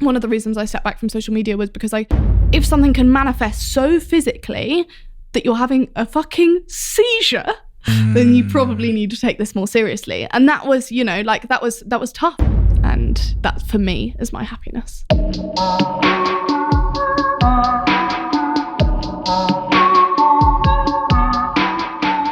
one of the reasons I stepped back from social media was because if something can manifest so physically that you're having a fucking seizure, then you probably need to take this more seriously. And that was, that was tough. And that, for me, is my happiness.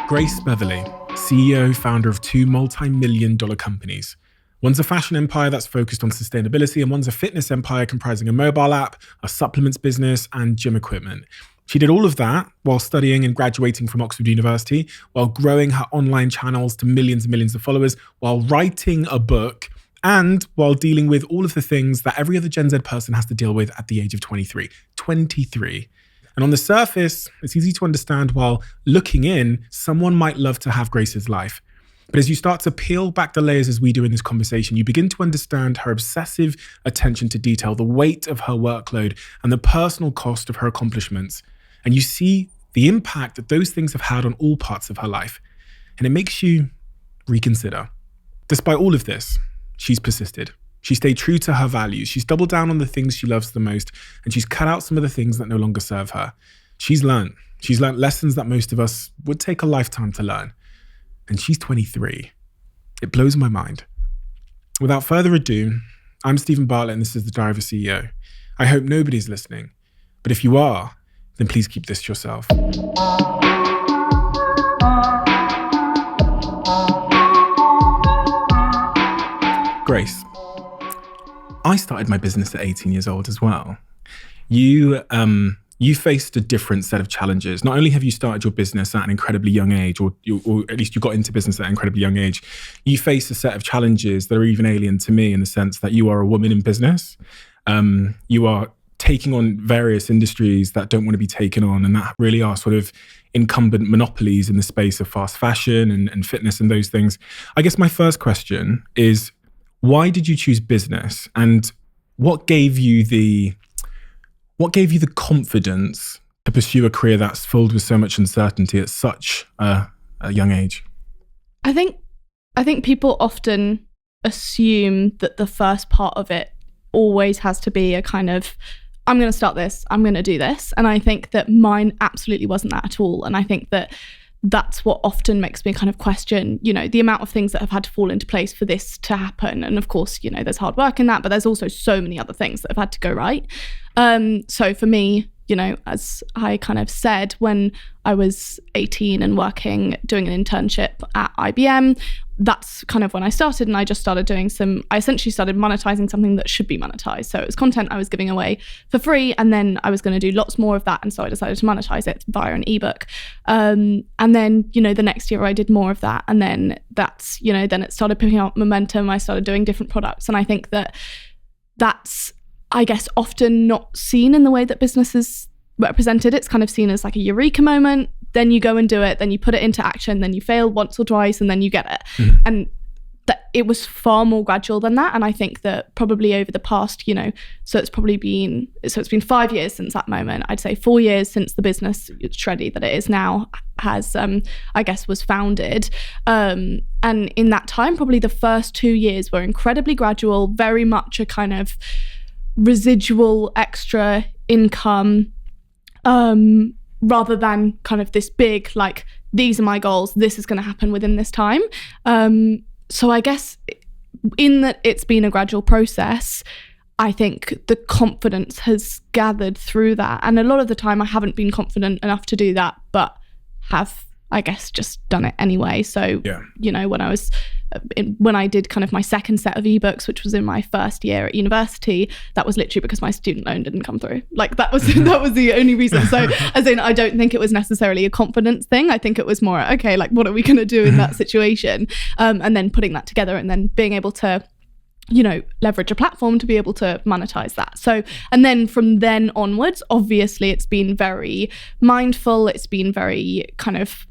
Grace Beverley, CEO, founder of 2 multi-million-dollar companies. One's a fashion empire that's focused on sustainability, and one's a fitness empire comprising a mobile app, a supplements business, and gym equipment. She did all of that while studying and graduating from Oxford University, while growing her online channels to millions and millions of followers, while writing a book, and while dealing with all of the things that every other Gen Z person has to deal with at the age of 23. 23. And on the surface, it's easy to understand, while looking in, someone might love to have Grace's life. But as you start to peel back the layers, as we do in this conversation, you begin to understand her obsessive attention to detail, the weight of her workload, and the personal cost of her accomplishments. And you see the impact that those things have had on all parts of her life. And it makes you reconsider. Despite all of this, she's persisted. She stayed true to her values. She's doubled down on the things she loves the most, and she's cut out some of the things that no longer serve her. She's learned lessons that most of us would take a lifetime to learn. And she's 23. It blows my mind. Without further ado, I'm Stephen Bartlett, and this is The Diary of a CEO. I hope nobody's listening, but if you are, then please keep this to yourself. Grace, I started my business at 18 years old as well. You faced a different set of challenges. Not only have you started your business at an incredibly young age, or at least you got into business at an incredibly young age, you face a set of challenges that are even alien to me, in the sense that you are a woman in business. You are taking on various industries that don't want to be taken on, and that really are sort of incumbent monopolies in the space of fast fashion and fitness and those things. I guess my first question is, why did you choose business, and what gave you the confidence to pursue a career that's filled with so much uncertainty at such a young age? I think people often assume that the first part of it always has to be a kind of, I'm going to start this, I'm going to do this. And I think that mine absolutely wasn't that at all. And I think that that's what often makes me kind of question, the amount of things that have had to fall into place for this to happen. And of course, there's hard work in that, but there's also so many other things that have had to go right. So for me, as I kind of said, when I was 18 and doing an internship at IBM, that's kind of when I started, and I just started I essentially started monetizing something that should be monetized. So it was content I was giving away for free, and then I was going to do lots more of that. And so I decided to monetize it via an ebook. And then, the next year I did more of that. And then then it started picking up momentum. I started doing different products. And I think that's, I guess, often not seen in the way that business is represented. It's kind of seen as like a eureka moment. Then you go and do it, then you put it into action, then you fail once or twice, and then you get it. Mm-hmm. And that it was far more gradual than that. And I think that probably over the past, so it's been 5 years since that moment. I'd say 4 years since the business Shreddy that it is now has, I guess, was founded. And in that time, probably the first 2 years were incredibly gradual, very much a kind of residual extra income, rather than kind of this big, like, these are my goals, this is going to happen within this time. So I guess in that it's been a gradual process, I think the confidence has gathered through that. And a lot of the time I haven't been confident enough to do that, but have, I guess, just done it anyway. So, yeah. When I did kind of my second set of ebooks, which was in my first year at university, that was literally because my student loan didn't come through. Like that was the only reason. So as in, I don't think it was necessarily a confidence thing. I think it was more, okay, like what are we going to do in that situation? And then putting that together and then being able to, leverage a platform to be able to monetize that. So, and then from then onwards, obviously it's been very mindful. It's been very kind of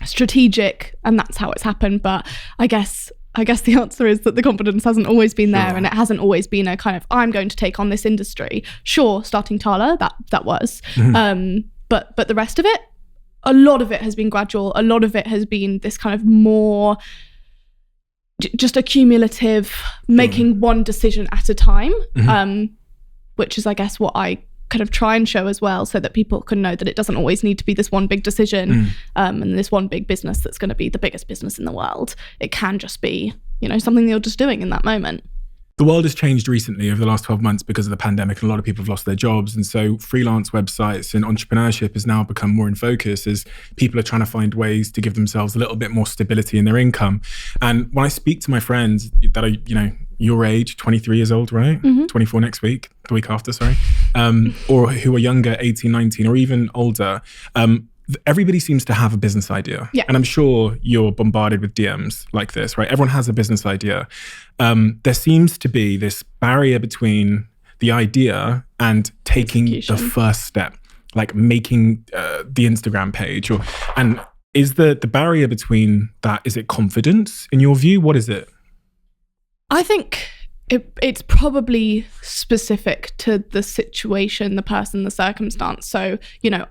strategic, and that's how it's happened. But I guess the answer is that the confidence hasn't always been there. Sure. And it hasn't always been a kind of, I'm going to take on this industry. Sure, starting Tala, that was. Mm-hmm. But the rest of it, a lot of it has been gradual. A lot of it has been this kind of more just a cumulative, making one decision at a time. Mm-hmm. which is, I guess, what I kind of try and show as well, so that people can know that it doesn't always need to be this one big decision and this one big business that's going to be the biggest business in the world. It can just be, you know, something that you're just doing in that moment. The world has changed recently over the last 12 months because of the pandemic, and a lot of people have lost their jobs. And so freelance websites and entrepreneurship has now become more in focus as people are trying to find ways to give themselves a little bit more stability in their income. And when I speak to my friends that are, you know, your age, 23 years old, right? 24 next week, the week after, sorry. Or who are younger, 18, 19, or even older, everybody seems to have a business idea. Yeah. And I'm sure you're bombarded with DMs like this, right? Everyone has a business idea. There seems to be this barrier between the idea and taking the first step, like making the Instagram page. And is the barrier between that, is it confidence in your view? What is it? I think it's probably specific to the situation, the person, the circumstance. So, you know,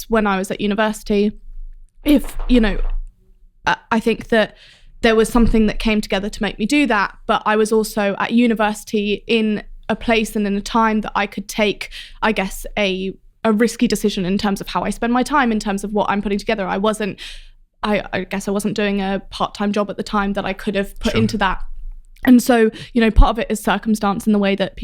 when I was at university, I think that there was something that came together to make me do that. But I was also at university in a place and in a time that I could take, I guess, a risky decision in terms of how I spend my time, in terms of what I'm putting together. I guess I wasn't doing a part-time job at the time that I could have put into that. And so, you know, part of it is circumstance in the way that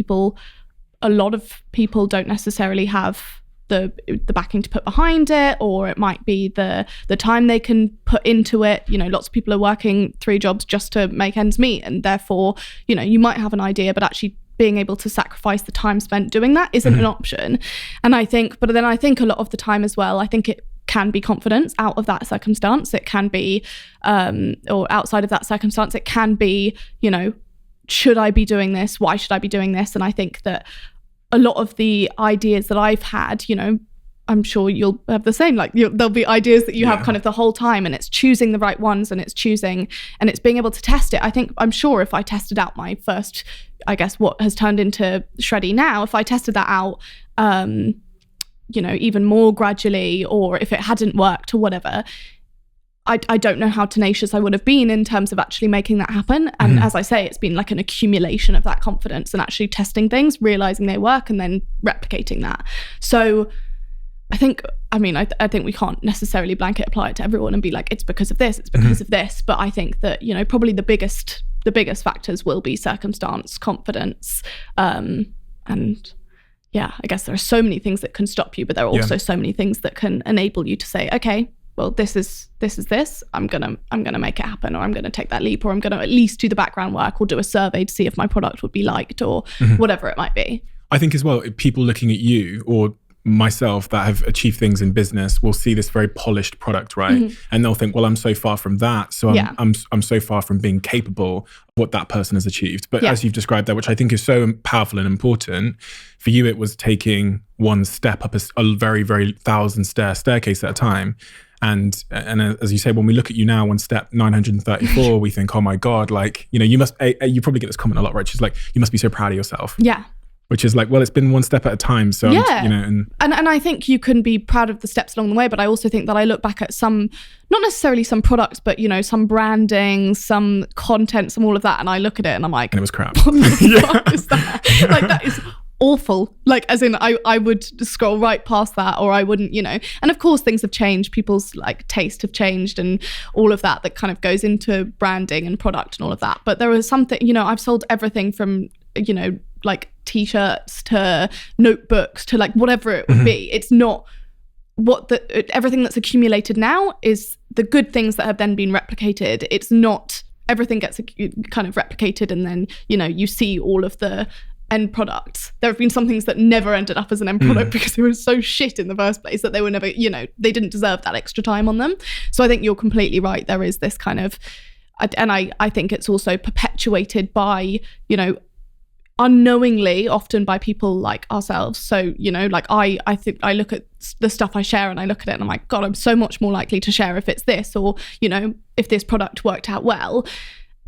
a lot of people don't necessarily have the backing to put behind it, or it might be the time they can put into it. You know, lots of people are working 3 jobs just to make ends meet, and therefore, you know, you might have an idea, but actually being able to sacrifice the time spent doing that isn't an option. And I think a lot of the time as well, I think it can be confidence out of that circumstance. It can be, or outside of that circumstance, it can be, you know, should I be doing this? Why should I be doing this? And I think that a lot of the ideas that I've had, you know, I'm sure you'll have the same, like there'll be ideas that you have kind of the whole time, and it's choosing the right ones, and it's being able to test it. I'm sure if I tested out my first, I guess what has turned into Shreddy now, if I tested that out, you know, even more gradually, or if it hadn't worked or whatever, I don't know how tenacious I would have been in terms of actually making that happen. And as I say, it's been like an accumulation of that confidence and actually testing things, realizing they work, and then replicating that. So I think we can't necessarily blanket apply it to everyone and be like, it's because of this, it's because of this. But I think that, you know, probably the biggest factors will be circumstance, confidence, and yeah, I guess there are so many things that can stop you, but there are also so many things that can enable you to say, okay, well, this is this. I'm gonna make it happen, or I'm gonna take that leap, or I'm gonna at least do the background work, or do a survey to see if my product would be liked, or whatever it might be. I think as well, people looking at you or myself that have achieved things in business will see this very polished product, right? And they'll think, well, I'm so far from that, so I'm so far from being capable of what that person has achieved. But as you've described that, which I think is so powerful and important, for you it was taking one step up a very, very 1,000-stair staircase at a time. And as you say, when we look at you now on step 934, we think, oh my God, like, you know, you probably get this comment a lot, right? She's like, you must be so proud of yourself. Yeah. Which is like, well, it's been one step at a time. So, you know, and I think you can be proud of the steps along the way, but I also think that I look back at some, not necessarily some products, but, you know, some branding, some content, some all of that. And I look at it and I'm like, and it was crap. What the fuck is that? Like, that is awful. Like, as in I would scroll right past that, or I wouldn't, you know. And of course things have changed, people's like taste have changed, and all of that kind of goes into branding and product and all of that. But there was something, you know, I've sold everything from, you know, like t-shirts to notebooks to like whatever it would be. It's not everything that's accumulated now is the good things that have then been replicated. It's not everything gets kind of replicated and then, you know, you see all of the end products. There have been some things that never ended up as an end product because they were so shit in the first place that they were never, you know, they didn't deserve that extra time on them. So I think you're completely right. There is this kind of, and I think it's also perpetuated by, you know, unknowingly, often by people like ourselves. So, you know, like I think I look at the stuff I share and I look at it and I'm like, God, I'm so much more likely to share if it's this, or, you know, if this product worked out well.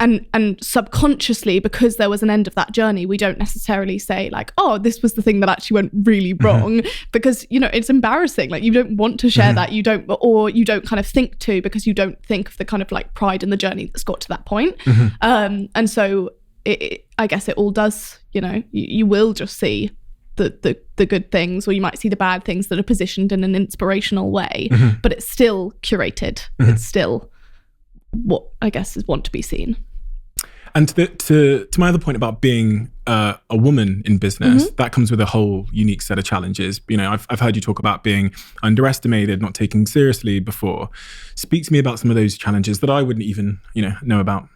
And subconsciously, because there was an end of that journey, we don't necessarily say like, oh, this was the thing that actually went really wrong, because, you know, it's embarrassing. Like, you don't want to share that, you don't kind of think to, because you don't think of the kind of like pride in the journey that's got to that point. And so I guess it all does, you know, you will just see the good things, or you might see the bad things that are positioned in an inspirational way, but it's still curated. It's still what I guess is want to be seen. And to my other point about being a woman in business, that comes with a whole unique set of challenges. You know, I've heard you talk about being underestimated, not taken seriously before. Speak to me about some of those challenges that I wouldn't even, know about.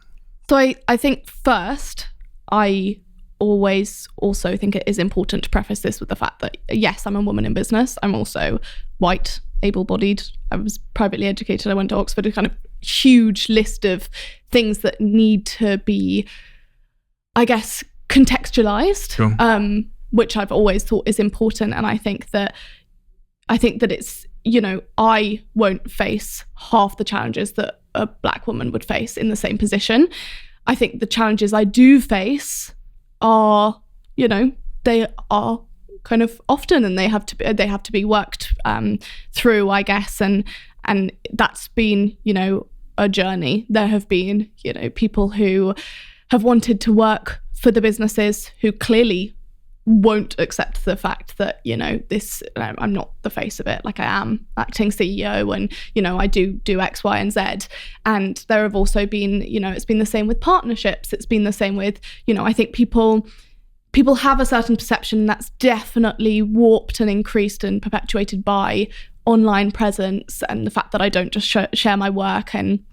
So I think first, I always also think it is important to preface this with the fact that, yes, I'm a woman in business. I'm also white, able-bodied. I was privately educated. I went to Oxford, a kind of huge list of things that need to be, I guess, contextualized, sure. Which I've always thought is important. And I think that it's, I won't face half the challenges that a Black woman would face in the same position. I think the challenges I do face are, they are kind of often, and they have to be worked through, I guess, and that's been, a journey. There have been, people who have wanted to work for the businesses who clearly won't accept the fact that, this, I'm not the face of it, like I am acting CEO and, I do X, Y, and Z. And there have also been, it's been the same with partnerships. It's been the same with, I think people have a certain perception that's definitely warped and increased and perpetuated by online presence and the fact that I don't just share my work. And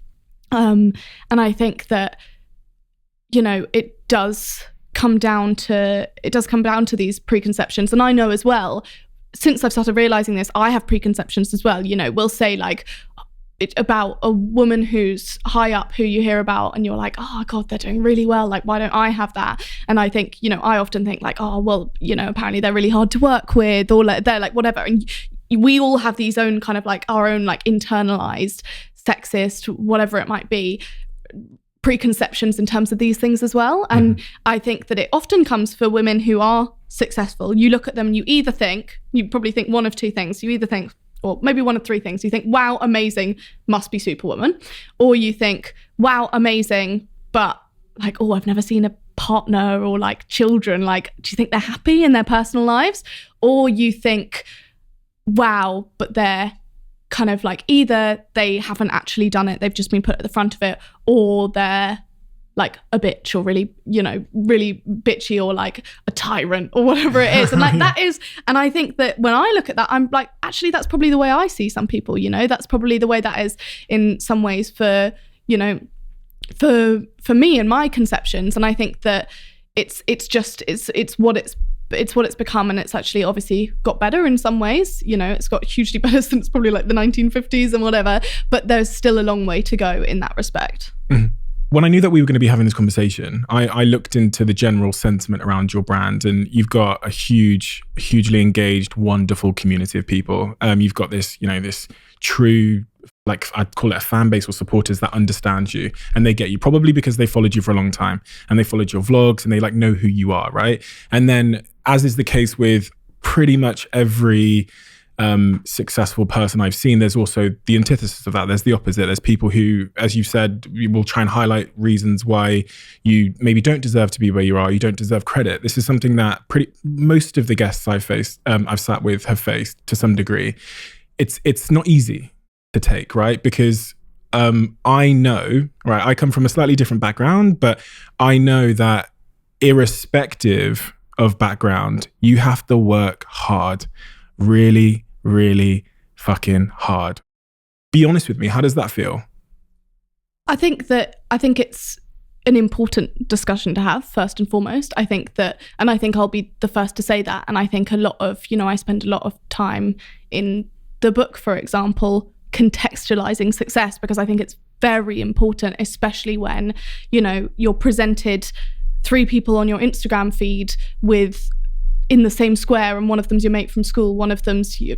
I think that, it does come down to these preconceptions. And I know as well, since I've started realizing this, I have preconceptions as well. We'll say like about a woman who's high up who you hear about and you're like, oh God, they're doing really well. Like, why don't I have that? And I think, I often think like, oh, well, apparently they're really hard to work with, or like, they're like whatever. And we all have these own kind of like our own like internalized sexist, whatever it might be, preconceptions in terms of these things as well. And I think that it often comes for women who are successful. You look at them and you probably think one of two things. You either think, or maybe one of three things. You think, wow, amazing, must be Superwoman. Or you think, wow, amazing, but like, oh, I've never seen a partner or like children. Like, do you think they're happy in their personal lives? Or you think, wow, but they're kind of like, either they haven't actually done it, they've just been put at the front of it, or they're like a bitch, or really, really bitchy, or like a tyrant, or whatever it is. And like that is, and I think that when I look at that, I'm like, actually, that's probably the way I see some people, that's probably the way that is in some ways for me and my conceptions. And I think that it's what it's become, and it's actually obviously got better in some ways. It's got hugely better since probably like the 1950s and whatever, but there's still a long way to go in that respect. When I knew that we were going to be having this conversation, I looked into the general sentiment around your brand, and you've got a hugely engaged, wonderful community of people. You've got this, this true, like I'd call it a fan base or supporters that understand you, and they get you probably because they followed you for a long time and they followed your vlogs and they like know who you are, right? And then, as is the case with pretty much every successful person I've seen, there's also the antithesis of that. There's the opposite. There's people who, as you said, will try and highlight reasons why you maybe don't deserve to be where you are. You don't deserve credit. This is something that most of the guests I've sat with have faced to some degree. It's not easy to take, right? Because I know, right, I come from a slightly different background, but I know that irrespective of background, you have to work hard, really, really fucking hard. Be honest with me, how does that feel? I think it's an important discussion to have, first and foremost. I think I'll be the first to say that. And I think a lot of, I spend a lot of time in the book, for example, contextualizing success, because I think it's very important, especially when, you're presented 3 people on your Instagram feed with in the same square, and one of them's your mate from school, one of them's your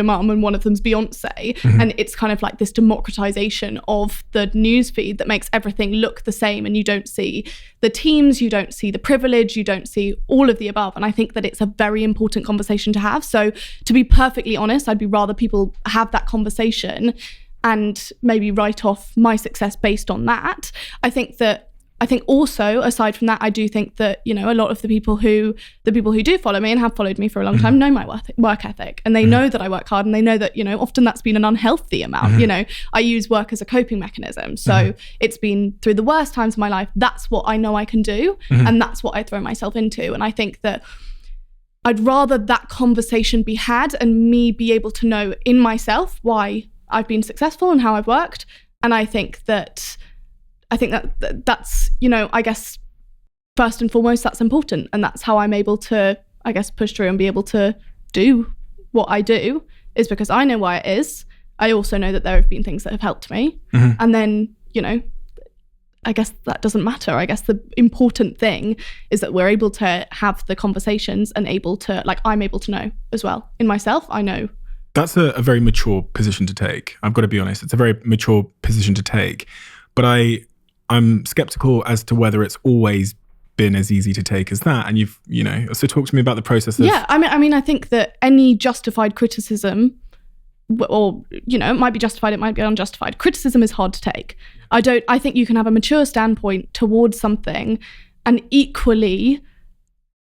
mum, and one of them's Beyonce. And it's kind of like this democratization of the news feed that makes everything look the same, and you don't see the teams, you don't see the privilege, you don't see all of the above. And I think that it's a very important conversation to have. So to be perfectly honest, I'd be rather people have that conversation and maybe write off my success based on that. I think that I think also, aside from that, I do think that, you know, a lot of the people who do follow me and have followed me for a long time know my work ethic, and they know that I work hard, and they know that, you know, often that's been an unhealthy amount. You know, I use work as a coping mechanism. So it's been through the worst times of my life. That's what I know I can do. And that's what I throw myself into. And I think that I'd rather that conversation be had and me be able to know in myself why I've been successful and how I've worked. And I think that's, you know, I guess first and foremost, that's important. And that's how I'm able to, I guess, push through and be able to do what I do, is because I know why it is. I also know that there have been things that have helped me. And then, you know, I guess that doesn't matter. I guess the important thing is that we're able to have the conversations and able to, like, I'm able to know as well. In myself, I know. That's a very mature position to take. I've got to be honest. It's a very mature position to take. But I'm skeptical as to whether it's always been as easy to take as that. And you know, so talk to me about the process of... Yeah, I mean, I think that any justified criticism, or, you know, it might be justified, it might be unjustified. Criticism is hard to take. I think you can have a mature standpoint towards something, and equally,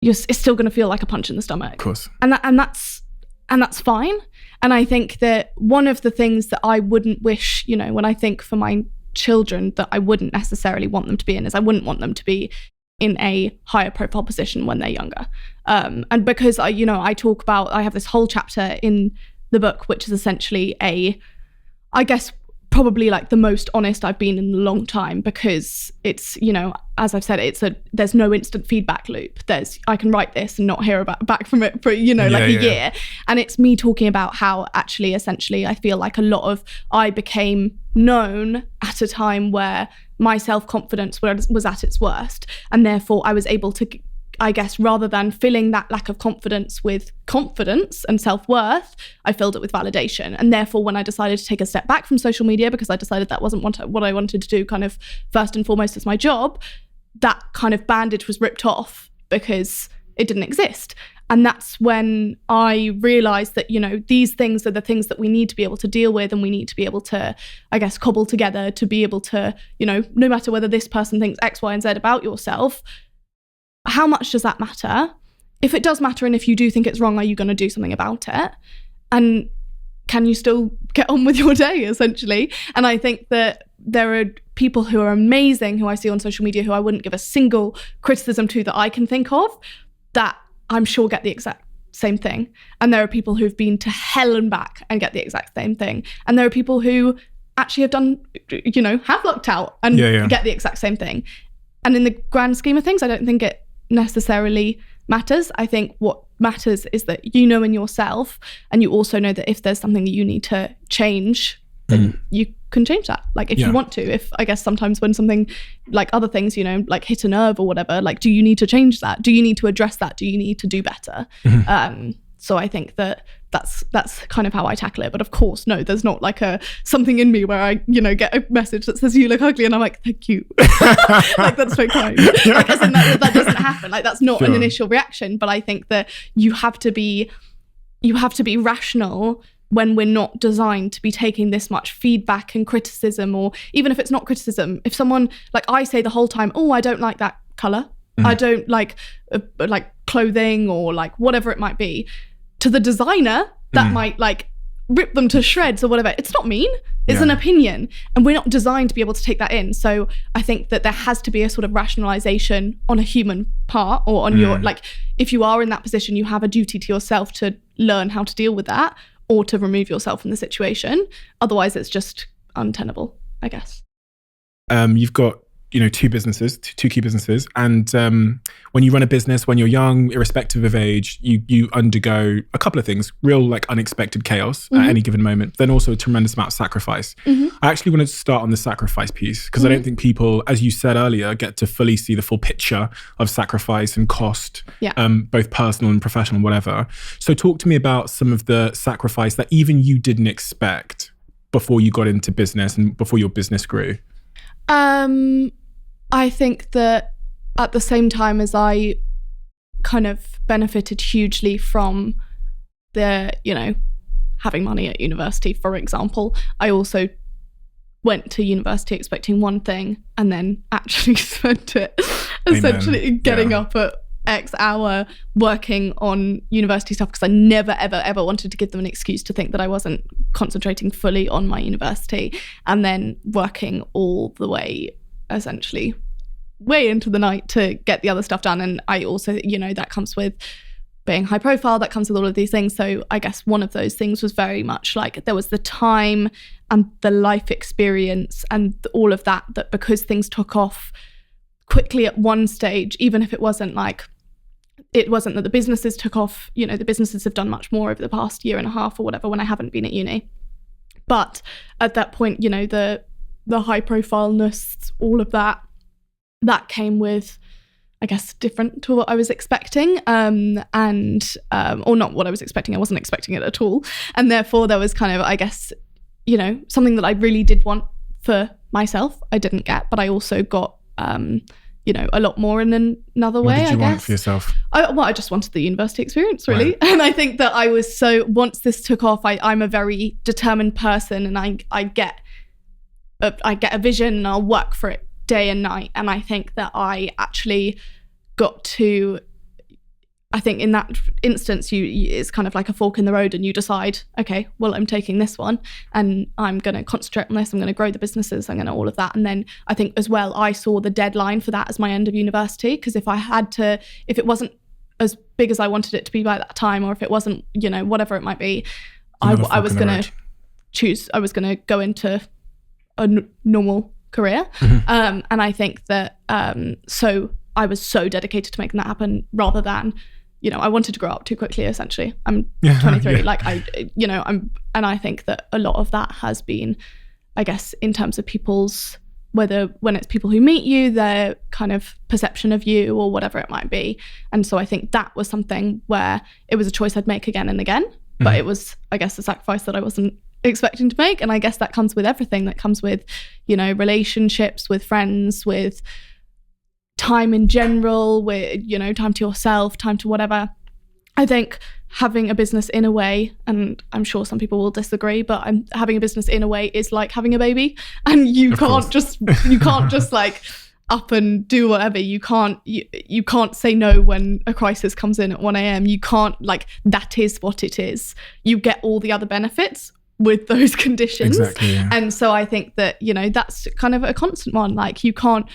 it's still going to feel like a punch in the stomach. Of course. And that's fine. And I think that one of the things that I wouldn't wish, you know, when I think for my children, that I wouldn't necessarily want them to be in, is I wouldn't want them to be in a higher profile position when they're younger. And because I have this whole chapter in the book, which is essentially I guess probably like the most honest I've been in a long time, because it's, you know, as I've said, there's no instant feedback loop. I can write this and not hear back from it for, you know, a year. And it's me talking about how actually, essentially, I feel like I became known at a time where my self-confidence was at its worst. And therefore I was able to, I guess, rather than filling that lack of confidence with confidence and self-worth, I filled it with validation. And therefore, when I decided to take a step back from social media, because I decided that wasn't what I wanted to do kind of first and foremost as my job, that kind of bandage was ripped off because it didn't exist. And that's when I realized that, you know, these things are the things that we need to be able to deal with, and we need to be able to, I guess, cobble together to be able to, you know, no matter whether this person thinks X, Y, and Z about yourself, how much does that matter? If it does matter, and if you do think it's wrong, are you going to do something about it? And can you still get on with your day, essentially? And I think that there are people who are amazing, who I see on social media, who I wouldn't give a single criticism to that I can think of, that I'm sure get the exact same thing. And there are people who've been to hell and back and get the exact same thing. And there are people who actually have done, you know, have lucked out and get the exact same thing. And in the grand scheme of things, I don't think it necessarily matters. I think what matters is that you know in yourself, and you also know that if there's something that you need to change, then you can change that. Like if you want to, if I guess sometimes when something like other things, you know, like hit a nerve or whatever, like, do you need to change that? Do you need to address that? Do you need to do better? So I think that that's kind of how I tackle it. But of course, no, there's not like something in me where I, you know, get a message that says you look ugly and I'm like, thank you. Like, that's so kind. Like, as in that doesn't happen. Like, that's not an initial reaction. But I think that you have to be rational when we're not designed to be taking this much feedback and criticism, or even if it's not criticism, if someone, like I say the whole time, oh, I don't like that color. I don't like clothing, or like whatever it might be. To the designer, that might like rip them to shreds or whatever. It's not mean. It's an opinion, and we're not designed to be able to take that in. So I think that there has to be a sort of rationalization on a human part, or on your, like, if you are in that position, you have a duty to yourself to learn how to deal with that, or to remove yourself from the situation. Otherwise, it's just untenable, I guess. You've got, you know, two key businesses. And when you run a business, when you're young, irrespective of age, you undergo a couple of things, real like unexpected chaos at any given moment, then also a tremendous amount of sacrifice. I actually wanted to start on the sacrifice piece, because I don't think people, as you said earlier, get to fully see the full picture of sacrifice and cost, both personal and professional, whatever. So talk to me about some of the sacrifice that even you didn't expect before you got into business and before your business grew. I think that at the same time as I kind of benefited hugely from the, you know, having money at university, for example, I also went to university expecting one thing and then actually spent it essentially getting up at X hour working on university stuff, because I never ever wanted to give them an excuse to think that I wasn't concentrating fully on my university, and then working all the way, essentially way into the night to get the other stuff done. And I also, you know, that comes with being high profile, that comes with all of these things. So I guess one of those things was very much like there was the time and the life experience and all of that because things took off quickly at one stage, even if it wasn't that the businesses took off, you know, the businesses have done much more over the past year and a half or whatever when I haven't been at uni. But at that point, you know, the high profileness, all of that came with, I guess, different to what I was expecting, or not what I was expecting. I wasn't expecting it at all. And therefore there was kind of, I guess, you know, something that I really did want for myself, I didn't get, but I also got, you know, a lot more in another way, I guess. What did you want for yourself? I just wanted the university experience, really. Right. And I think that I was once this took off, I'm a very determined person, and I get a vision and I'll work for it day and night. And I think that I actually got to, I think in that instance, it's kind of like a fork in the road, and you decide, okay, well, I'm taking this one and I'm going to concentrate on this. I'm going to grow the businesses. I'm going to all of that. And then I think as well, I saw the deadline for that as my end of university, because if it wasn't as big as I wanted it to be by that time, or if it wasn't, you know, whatever it might be, I was going to go into a normal career. Mm-hmm. And I think that, so I was so dedicated to making that happen, rather than, you know, I wanted to grow up too quickly, essentially. I'm 23, I think that a lot of that has been, I guess, in terms of people's, when it's people who meet you, their kind of perception of you or whatever it might be. And so I think that was something where it was a choice I'd make again and again, but it was, I guess, a sacrifice that I wasn't expecting to make. And I guess that comes with everything. That comes with, you know, relationships, with friends, with time in general, with, you know, time to yourself, time to whatever. I think having a business in a way, and I'm sure some people will disagree, but having a business in a way is like having a baby, and you can't just like up and do whatever. You can't say no when a crisis comes in at 1 a.m. You can't, like, that is what it is. You get all the other benefits with those conditions. Exactly, yeah. And so I think that, you know, that's kind of a constant one. Like, you can't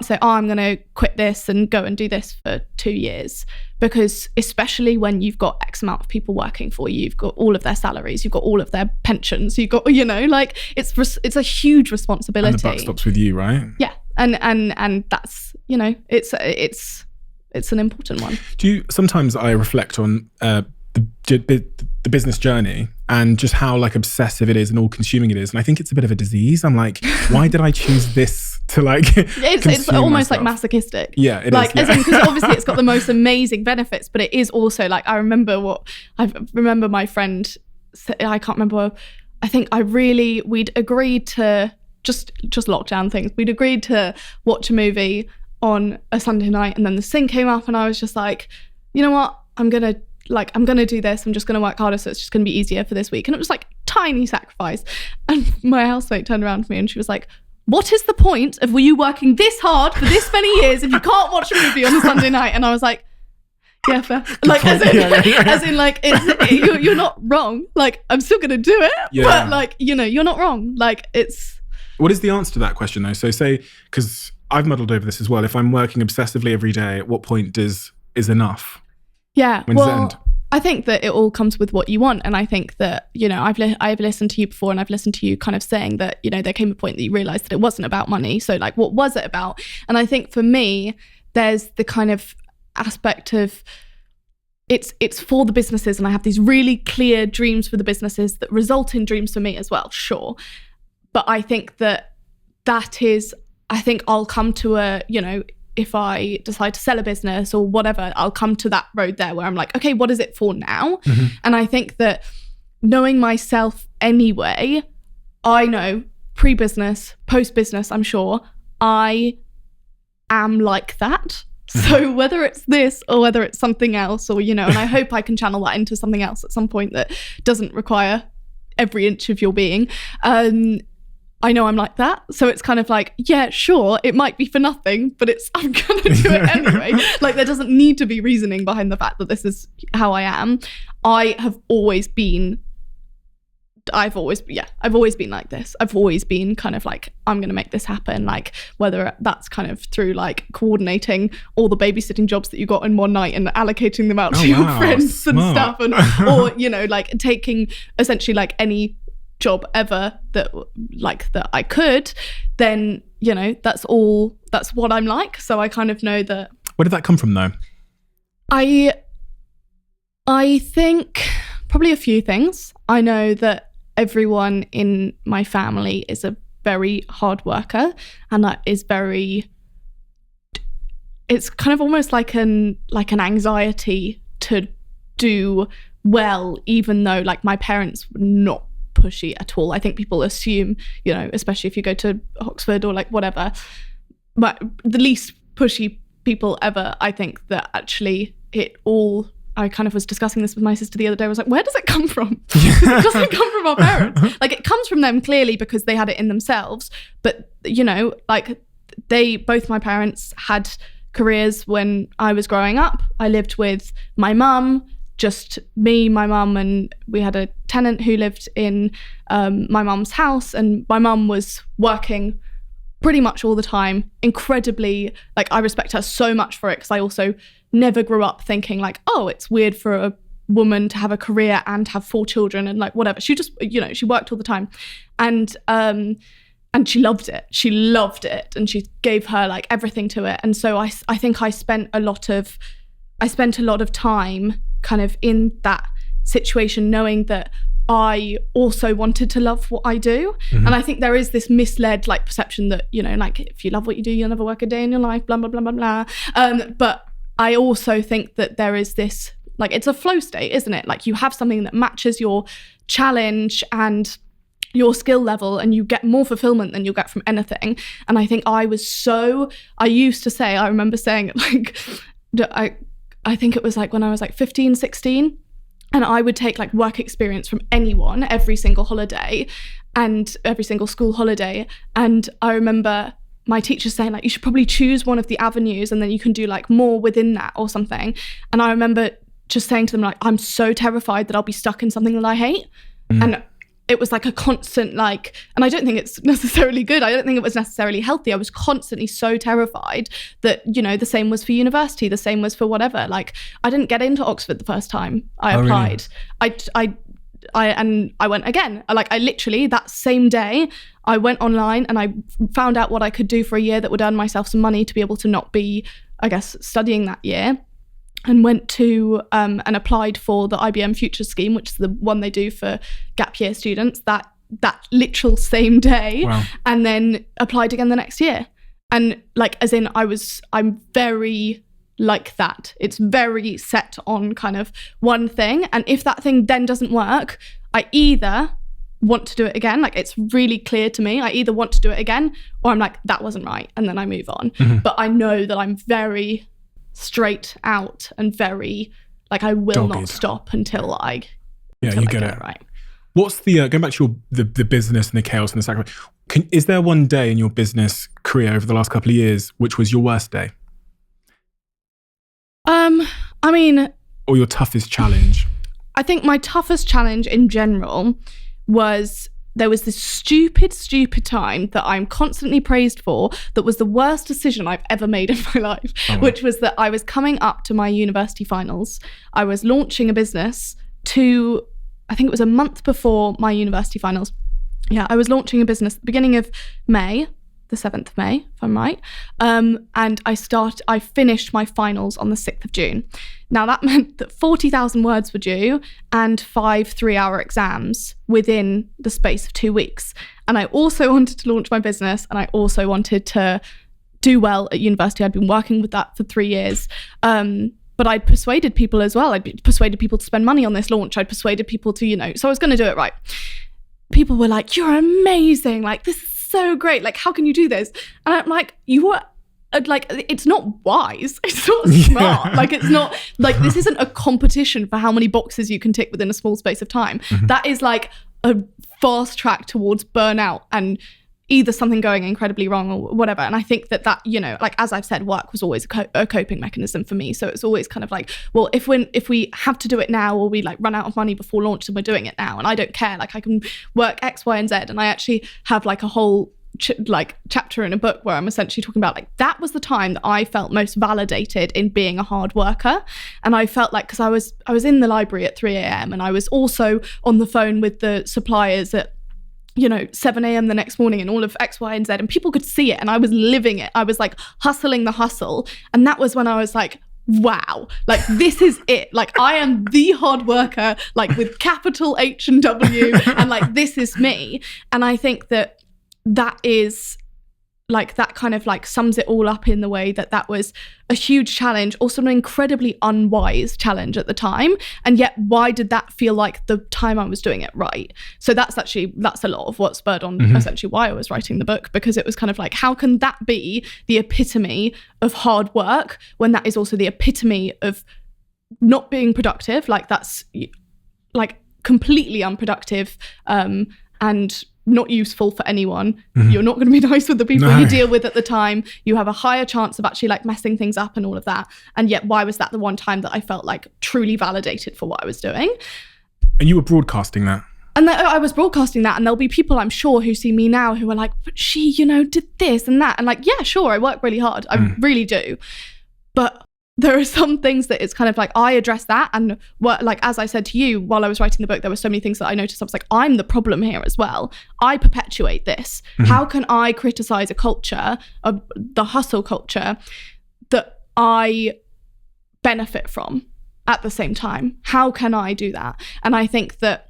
say, oh, I'm going to quit this and go and do this for 2 years, because especially when you've got X amount of people working for you, you've got all of their salaries, you've got all of their pensions, you've got, you know, like, it's a huge responsibility. And the buck stops with you, right? Yeah. And that's, you know, it's an important one. Sometimes I reflect on the business journey and just how, like, obsessive it is and all consuming it is, and I think it's a bit of a disease. I'm like, why did I choose this to, like, it's almost like masochistic. Yeah, it like, is. Yeah. Because obviously it's got the most amazing benefits, but it is also like, I remember my friend, I can't remember, I think we'd agreed to just lockdown things. We'd agreed to watch a movie on a Sunday night, and then the Sing came up, and I was just like, you know what, I'm gonna do this. I'm just gonna work harder, so it's just gonna be easier for this week. And it was like tiny sacrifice. And my housemate turned around to me and she was like, what is the point of you working this hard for this many years if you can't watch a movie on a Sunday night? And I was like, yeah, fair. Like, as in like, you're not wrong. Like, I'm still gonna do it, but, like, you know, you're not wrong. Like, it's. What is the answer to that question though? So say, because I've muddled over this as well. If I'm working obsessively every day, at what point is enough? Yeah. When does it end? I think that it all comes with what you want. And I think that, you know, I've listened to you before, and I've listened to you kind of saying that, you know, there came a point that you realized that it wasn't about money. So, like, what was it about? And I think for me, there's the kind of aspect of it's for the businesses, and I have these really clear dreams for the businesses that result in dreams for me as well, sure. But I think that is, I think I'll come to a, you know, if I decide to sell a business or whatever, I'll come to that road there where I'm like, okay, what is it for now? Mm-hmm. And I think that knowing myself anyway, I know pre-business, post-business, I'm sure I am like that. Mm-hmm. So whether it's this or whether it's something else, or, you know, and I hope I can channel that into something else at some point that doesn't require every inch of your being. I know I'm like that. So it's kind of like, yeah, sure, it might be for nothing, but I'm going to do it anyway. Like, there doesn't need to be reasoning behind the fact that this is how I am. I've always been like this. I've always been kind of like, I'm going to make this happen. Like, whether that's kind of through like coordinating all the babysitting jobs that you got in one night and allocating them out to your friends smart. and stuff. Or, you know, like taking essentially like any job ever that I could, then, you know, that's what I'm like. So I kind of know that. Where did that come from though? I think probably a few things. I know that everyone in my family is a very hard worker, and that is it's kind of almost like an anxiety to do well, even though like my parents were not pushy at all. I think people assume, you know, especially if you go to Oxford or like whatever, but the least pushy people ever. I think that actually I kind of was discussing this with my sister the other day. I was like, where does it come from? It doesn't come from our parents. Like, it comes from them clearly because they had it in themselves. But, you know, like both my parents had careers when I was growing up. I lived with my mum, just me, my mum, and we had a tenant who lived in my mum's house, and my mum was working pretty much all the time. Incredibly, like, I respect her so much for it, because I also never grew up thinking like, oh, it's weird for a woman to have a career and have 4 children and like whatever. She just, you know, she worked all the time, and she loved it. She loved it, and she gave her like everything to it. And so I think I spent a lot of time kind of in that situation, knowing that I also wanted to love what I do. Mm-hmm. And I think there is this misled like perception that, you know, like, if you love what you do, you'll never work a day in your life, blah, blah, blah, blah, blah. But I also think that there is this, like, it's a flow state, isn't it? Like, you have something that matches your challenge and your skill level, and you get more fulfillment than you'll get from anything. And I think I remember saying it like, I think it was like when I was like 15, 16, and I would take like work experience from anyone every single holiday and every single school holiday. And I remember my teacher saying like, you should probably choose one of the avenues and then you can do like more within that or something. And I remember just saying to them like, I'm so terrified that I'll be stuck in something that I hate. And it was like a constant like, and I don't think it's necessarily good. I don't think it was necessarily healthy. I was constantly so terrified that, you know, the same was for university, the same was for whatever. Like, I didn't get into Oxford the first time I applied. Really? I went again. Like, I literally, that same day, I went online and I found out what I could do for a year that would earn myself some money to be able to not be, I guess, studying that year. And went to and applied for the IBM Futures Scheme, which is the one they do for gap year students, that literal same day. Wow. And then applied again the next year. And like, as in, I'm very like that. It's very set on kind of one thing. And if that thing then doesn't work, I either want to do it again. Like, it's really clear to me. I either want to do it again, or I'm like, that wasn't right. And then I move on. Mm-hmm. But I know that I'm very straight out and very like, I will not stop until I get it right. What's the going back to the business and the chaos and the sacrifice, is there one day in your business career over the last couple of years which was your worst day? I mean, or your toughest challenge? I think my toughest challenge in general was, there was this stupid time that I'm constantly praised for, that was the worst decision I've ever made in my life, which was that I was coming up to my university finals. I was launching a business I think it was a month before my university finals. Yeah, I was launching a business at the beginning of May, the 7th of May, if I'm right. And I finished my finals on the 6th of June. Now, that meant that 40,000 words were due and 5 3-hour exams within the space of 2 weeks. And I also wanted to launch my business, and I also wanted to do well at university. I'd been working with that for 3 years. But I'd persuaded people as well. I'd persuaded people to spend money on this launch. I'd persuaded people to, you know, so I was going to do it right. People were like, you're amazing. Like, this is so great. Like, how can you do this? And I'm like, you are like, it's not wise. It's not smart. Yeah. Like, it's not like, this isn't a competition for how many boxes you can tick within a small space of time. Mm-hmm. That is like a fast track towards burnout and either something going incredibly wrong or whatever. And I think that, you know, like, as I've said, work was always a coping mechanism for me. So it's always kind of like, well, if we have to do it now, or we like run out of money before launch, then we're doing it now. And I don't care. Like, I can work X, Y, and Z. And I actually have like a whole chapter in a book where I'm essentially talking about like, that was the time that I felt most validated in being a hard worker. And I felt like, because I was in the library at 3 a.m. and I was also on the phone with the suppliers at, you know, 7 a.m. the next morning, and all of X, Y, and Z, and people could see it, and I was living it. I was like hustling the hustle. And that was when I was like, wow, like, this is it. Like, I am the hard worker, like, with capital H and W, and like, this is me. And I think that is like, that kind of like sums it all up in the way that was a huge challenge, also an incredibly unwise challenge at the time. And yet, why did that feel like the time I was doing it right? So that's a lot of what spurred on essentially why I was writing the book, because it was kind of like, how can that be the epitome of hard work when that is also the epitome of not being productive? Like, that's like completely unproductive, and not useful for anyone. You're not going to be nice with the people you deal with at the time. You have a higher chance of actually like messing things up and all of that. And yet, why was that the one time that I felt like truly validated for what I was doing? And you were broadcasting that? And I was broadcasting that, and there'll be people, I'm sure, who see me now who are like, but she, you know, did this and that. And like, yeah, sure, I work really hard. I really do. But there are some things that it's kind of like, I address that. And what, like, as I said to you, while I was writing the book, there were so many things that I noticed. I was like, I'm the problem here as well. I perpetuate this. How can I criticize a culture, the hustle culture, that I benefit from at the same time? How can I do that? And I think that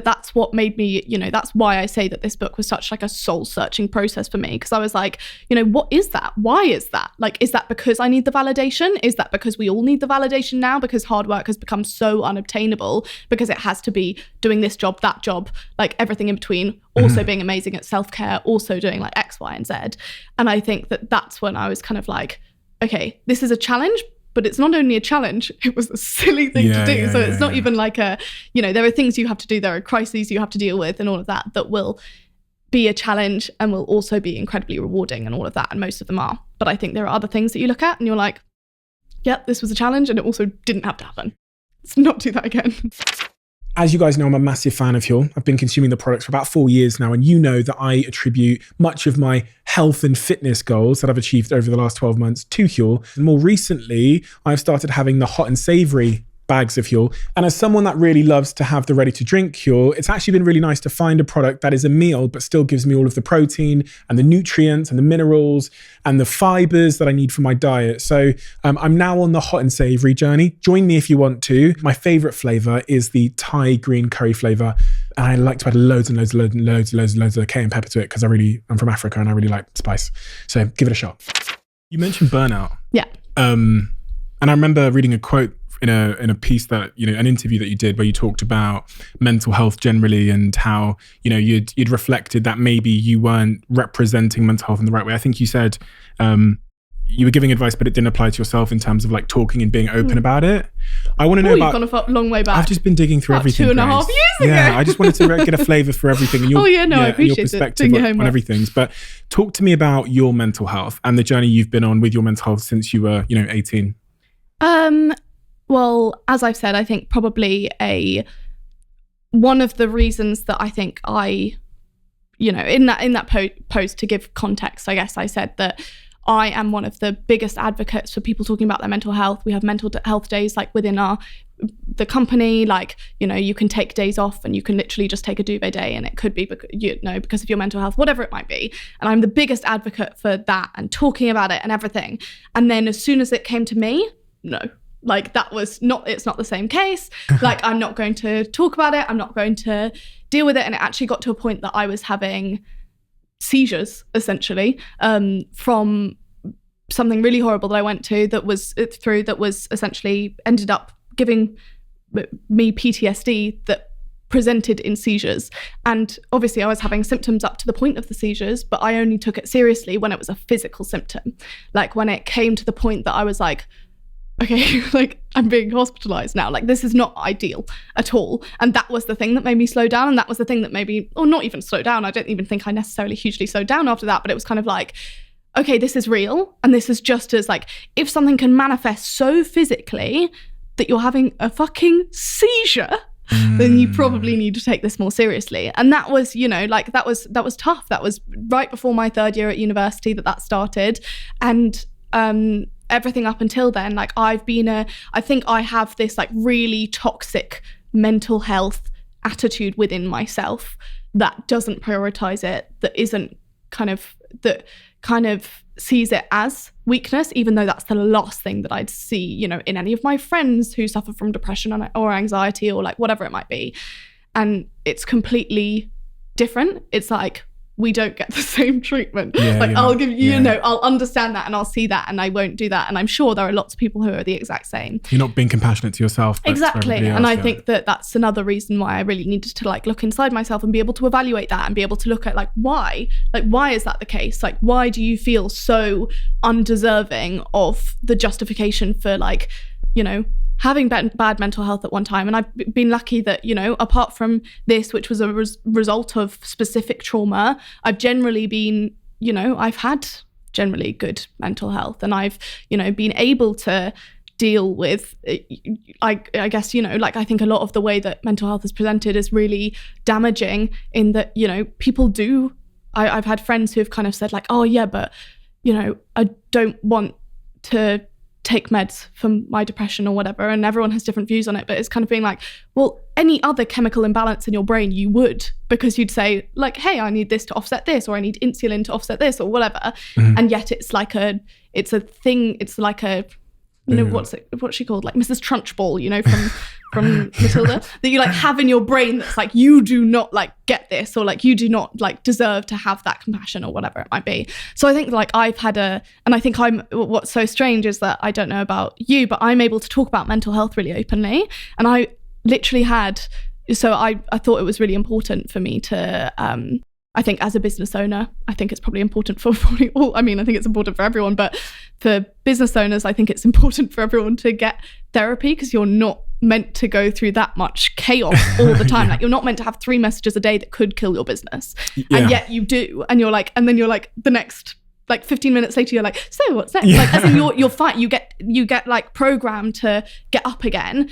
that's what made me, you know, that's why I say that this book was such like a soul searching process for me, because I was like, you know, what is that? Why is that? Like, is that because I need the validation? Is that because we all need the validation now, because hard work has become so unobtainable, because it has to be doing this job, that job, like everything in between, also being amazing at self-care, also doing like X, Y, and Z. And I think that that's when I was kind of like, okay, this is a challenge, but it's not only a challenge, it was a silly thing to do. So it's not even like a, you know, there are things you have to do, there are crises you have to deal with and all of that will be a challenge and will also be incredibly rewarding and all of that. And most of them are. But I think there are other things that you look at and you're like, yeah, this was a challenge and it also didn't have to happen. Let's not do that again. As you guys know, I'm a massive fan of Huel. I've been consuming the products for about 4 years now, and you know that I attribute much of my health and fitness goals that I've achieved over the last 12 months to Huel. And more recently, I've started having the hot and savory bags of Huel. And as someone that really loves to have the ready-to-drink Huel, it's actually been really nice to find a product that is a meal, but still gives me all of the protein and the nutrients and the minerals and the fibers that I need for my diet. So I'm now on the hot and savory journey. Join me if you want to. My favorite flavor is the Thai green curry flavor. And I like to add loads and loads of cayenne pepper to it, because I'm from Africa and I really like spice. So give it a shot. You mentioned burnout. Yeah. And I remember reading a quote in a piece that, you know, an interview that you did where you talked about mental health generally and how, you know, you'd reflected that maybe you weren't representing mental health in the right way. I think you said you were giving advice, but it didn't apply to yourself in terms of like talking and being open about it. I want to know about... You've gone a long way back. I've just been digging through everything. 2.5 years ago. Yeah, I just wanted to get a flavour for everything. And I appreciate your perspective on everything. But talk to me about your mental health and the journey you've been on with your mental health since you were, you know, 18. Well, as I've said, I think probably one of the reasons that I think you know, in that post, to give context, I guess I said that I am one of the biggest advocates for people talking about their mental health. We have mental health days like within the company, like, you know, you can take days off and you can literally just take a duvet day, and it could be because of your mental health, whatever it might be. And I'm the biggest advocate for that and talking about it and everything. And then as soon as it came to me, no. Like, it's not the same case. Like, I'm not going to talk about it. I'm not going to deal with it. And it actually got to a point that I was having seizures, essentially, from something really horrible that I went to that was essentially ended up giving me PTSD that presented in seizures. And obviously I was having symptoms up to the point of the seizures, but I only took it seriously when it was a physical symptom. Like, when it came to the point that I was like, okay, like I'm being hospitalized now. Like this is not ideal at all. And that was the thing that made me slow down. And that was the thing that made me, or not even slow down. I don't even think I necessarily hugely slowed down after that, but it was kind of like, okay, this is real. And this is just as like, if something can manifest so physically that you're having a fucking seizure, then you probably need to take this more seriously. And that was, you know, like that was tough. That was right before my third year at university that started. And everything up until then, like I think I have this like really toxic mental health attitude within myself that doesn't prioritize it, that kind of sees it as weakness, even though that's the last thing that I'd see, you know, in any of my friends who suffer from depression or anxiety or like whatever it might be. And it's completely different. It's like, we don't get the same treatment. I'll give you, you know, I'll understand that and I'll see that and I won't do that. And I'm sure there are lots of people who are the exact same. You're not being compassionate to yourself. Exactly. And I think that that's another reason why I really needed to like look inside myself and be able to evaluate that and be able to look at like, why is that the case? Like, why do you feel so undeserving of the justification for like, you know, having bad mental health at one time? And I've been lucky that, you know, apart from this, which was a result of specific trauma, I've generally been, you know, I've had generally good mental health, and I've, you know, been able to deal with, I guess, you know, like I think a lot of the way that mental health is presented is really damaging in that, you know, people do, I've had friends who have kind of said like, oh yeah, but, you know, I don't want to take meds for my depression or whatever, and everyone has different views on it, but it's kind of being like, well, any other chemical imbalance in your brain you would, because you'd say like, hey, I need this to offset this, or I need insulin to offset this, or whatever. And yet it's like it's you know, what's she called, like Mrs. Trunchbull, you know, from Matilda, that you like have in your brain that's like, you do not like get this, or like you do not like deserve to have that compassion, or whatever it might be. So I think like I've had and I think what's so strange is that I don't know about you, but I'm able to talk about mental health really openly. And I literally so I thought it was really important for me to, I think as a business owner, I think it's probably important for probably all, I mean, I think it's important for everyone, but for business owners, I think it's important for everyone to get therapy, because you're not meant to go through that much chaos all the time. Like you're not meant to have 3 messages a day that could kill your business. And yet you do. And you're like, and then you're like the next, like 15 minutes later, you're like, so what's next? Like as in you're fine. You get like programmed to get up again.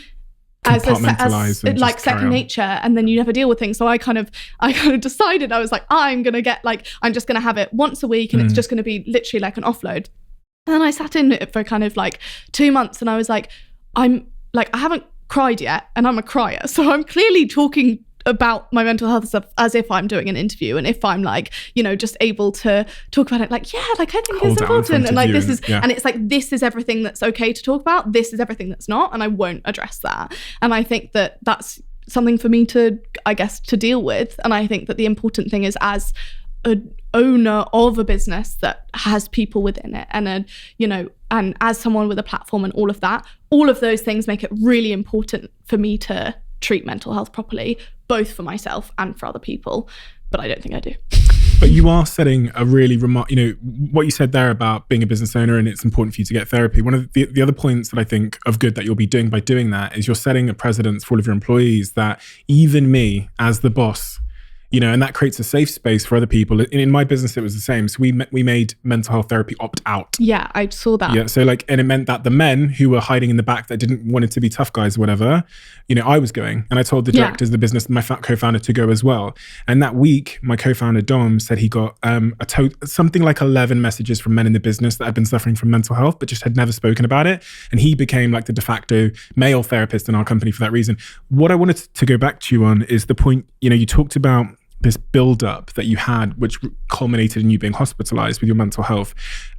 As like second nature, and then you never deal with things. So I kind of decided, I was like, I'm just gonna have it once a week, and it's just gonna be literally like an offload. And then I sat in it for kind of like 2 months, and I was like, I haven't cried yet, and I'm a crier, so I'm clearly talking about my mental health stuff as if I'm doing an interview, and if I'm like, you know, just able to talk about it like, yeah, like I think it's important, and like this is, and it's like, this is everything that's okay to talk about, this is everything that's not, and I won't address that. And I think that that's something for me to, I guess, to deal with. And I think that the important thing is, as an owner of a business that has people within it, and you know, and as someone with a platform and all of that, all of those things make it really important for me to treat mental health properly, both for myself and for other people. But I don't think I do. But you are setting a really you know, what you said there about being a business owner and it's important for you to get therapy. One of the other points that I think of good that you'll be doing by doing that is you're setting a precedence for all of your employees that even me as the boss, you know, and that creates a safe space for other people. In my business, it was the same. So we made mental health therapy opt out. Yeah, I saw that. Yeah, so like, and it meant that the men who were hiding in the back that didn't want it to be tough guys or whatever, you know, I was going, and I told the directors of the business, my co-founder, to go as well. And that week, my co-founder Dom said he got something like 11 messages from men in the business that had been suffering from mental health, but just had never spoken about it. And he became like the de facto male therapist in our company for that reason. What I wanted to go back to you on is the point, you know, you talked about this build-up that you had, which culminated in you being hospitalized with your mental health.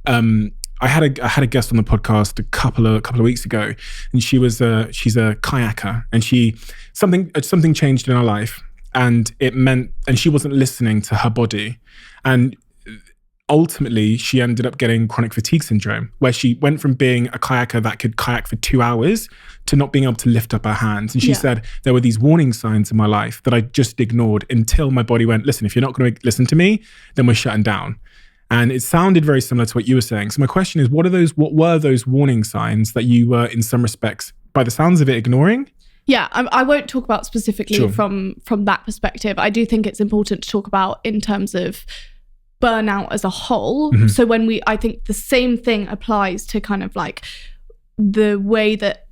I had a guest on the podcast a couple of weeks ago, and she's a kayaker, and something changed in her life, and it meant, and she wasn't listening to her body, and ultimately she ended up getting chronic fatigue syndrome, where she went from being a kayaker that could kayak for 2 hours to not being able to lift up her hands. And she said, there were these warning signs in my life that I just ignored until my body went, listen, if you're not going to listen to me, then we're shutting down. And it sounded very similar to what you were saying. So my question is, what were those warning signs that you were in some respects, by the sounds of it, ignoring? Yeah, I won't talk about specifically from that perspective. I do think it's important to talk about in terms of burnout as a whole. Mm-hmm. So I think the same thing applies to kind of like the way that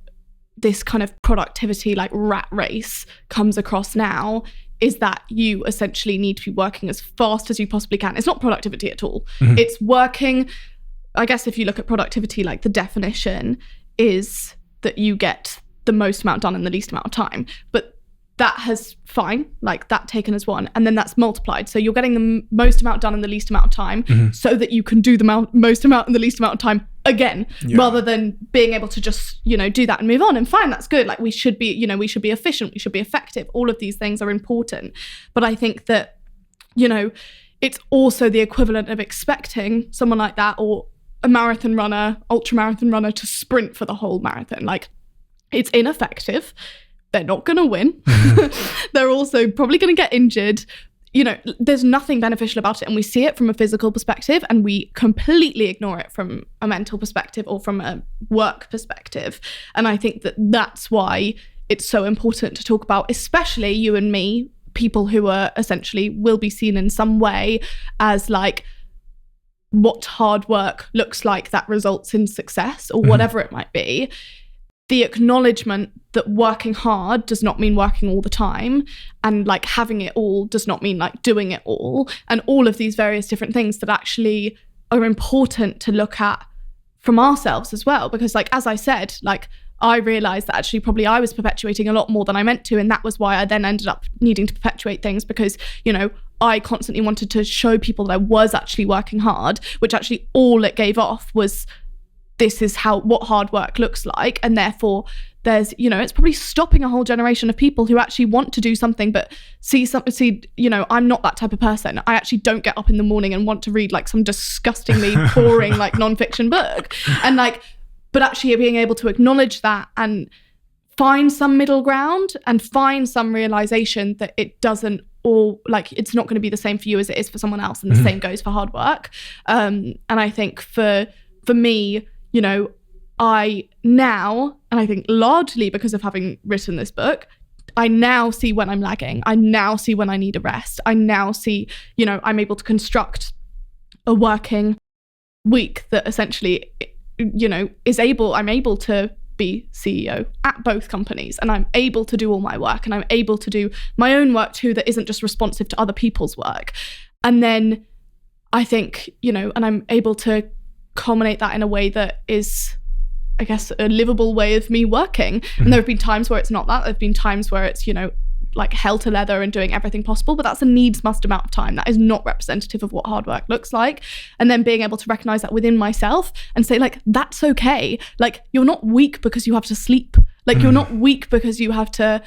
this kind of productivity like rat race comes across now, is that you essentially need to be working as fast as you possibly can. It's not productivity at all. Mm-hmm. It's working, I guess if you look at productivity, like the definition is that you get the most amount done in the least amount of time. But that has fine, like that taken as one, and then that's multiplied. So you're getting the most amount done in the least amount of time, mm-hmm. so that you can do the most amount in the least amount of time again, rather than being able to just, do that and move on. And fine, that's good. Like we should be efficient, we should be effective. All of these things are important. But I think that, it's also the equivalent of expecting someone like that, or a marathon runner, ultra marathon runner, to sprint for the whole marathon. Like, it's ineffective. They're not going to win. They're also probably going to get injured. There's nothing beneficial about it. And we see it from a physical perspective, and we completely ignore it from a mental perspective or from a work perspective. And I think that that's why it's so important to talk about, especially you and me, people who are essentially will be seen in some way as like what hard work looks like that results in success, or whatever it might be. The acknowledgement that working hard does not mean working all the time, and like having it all does not mean like doing it all, and all of these various different things that actually are important to look at from ourselves as well. Because like, as I said, like I realized that actually probably I was perpetuating a lot more than I meant to, and that was why I then ended up needing to perpetuate things, because I constantly wanted to show people that I was actually working hard, which actually all it gave off was this is what hard work looks like. And therefore there's, it's probably stopping a whole generation of people who actually want to do something, but I'm not that type of person. I actually don't get up in the morning and want to read like some disgustingly boring like nonfiction book. And like, but actually being able to acknowledge that and find some middle ground and find some realization that it doesn't all, like, it's not going to be the same for you as it is for someone else. And the same goes for hard work. And I think for me, I now, and I think largely because of having written this book, I now see when I'm lagging. I now see when I need a rest. I now see, I'm able to construct a working week that essentially, I'm able to be CEO at both companies, and I'm able to do all my work, and I'm able to do my own work too that isn't just responsive to other people's work. And then I think, and I'm able to culminate that in a way that is, I guess, a livable way of me working. And there have been times where it's not that. There have been times where it's, like hell to leather and doing everything possible, but that's a needs must amount of time. That is not representative of what hard work looks like. And then being able to recognize that within myself and say, like, that's okay. Like, you're not weak because you have to sleep. Like, you're not weak because you have to,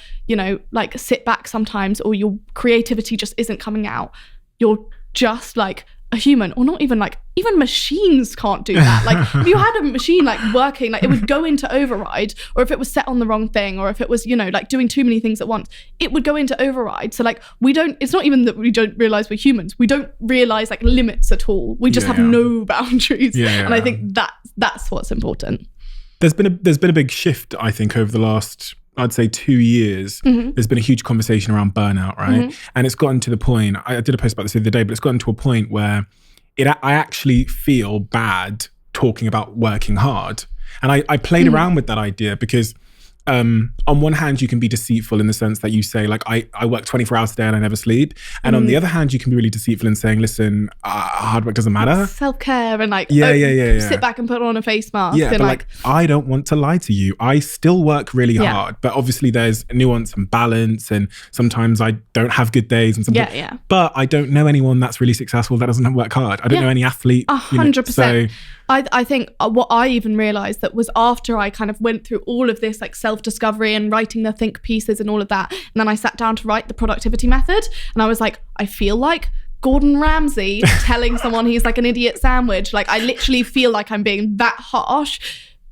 like sit back sometimes, or your creativity just isn't coming out. You're just like a human, or not even like, even machines can't do that. Like, if you had a machine like working, like it would go into override, or if it was set on the wrong thing, or if it was, like doing too many things at once, it would go into override. So like, it's not even that we don't realize we're humans. We don't realize like limits at all. We just have no boundaries. And I think that's what's important. There's been a big shift, I think, over the last, I'd say 2 years. There's been a huge conversation around burnout, right? And it's gotten to the point, I did a post about this the other day, but it's gotten to a point where I actually feel bad talking about working hard. And I played around with that idea because on one hand, you can be deceitful in the sense that you say, like, I work 24 hours a day and I never sleep. And on the other hand, you can be really deceitful in saying, listen, hard work doesn't matter. Self-care and like, sit back and put on a face mask. Yeah, and but like, I don't want to lie to you. I still work really hard, but obviously there's nuance and balance, and sometimes I don't have good days. And sometimes, but I don't know anyone that's really successful that doesn't work hard. I don't know any athlete. 100%. So I think what I even realized that was after I kind of went through all of this like self-discovery and writing the think pieces and all of that, and then I sat down to write the productivity method, and I was like, I feel like Gordon Ramsay telling someone he's like an idiot sandwich. Like, I literally feel like I'm being that harsh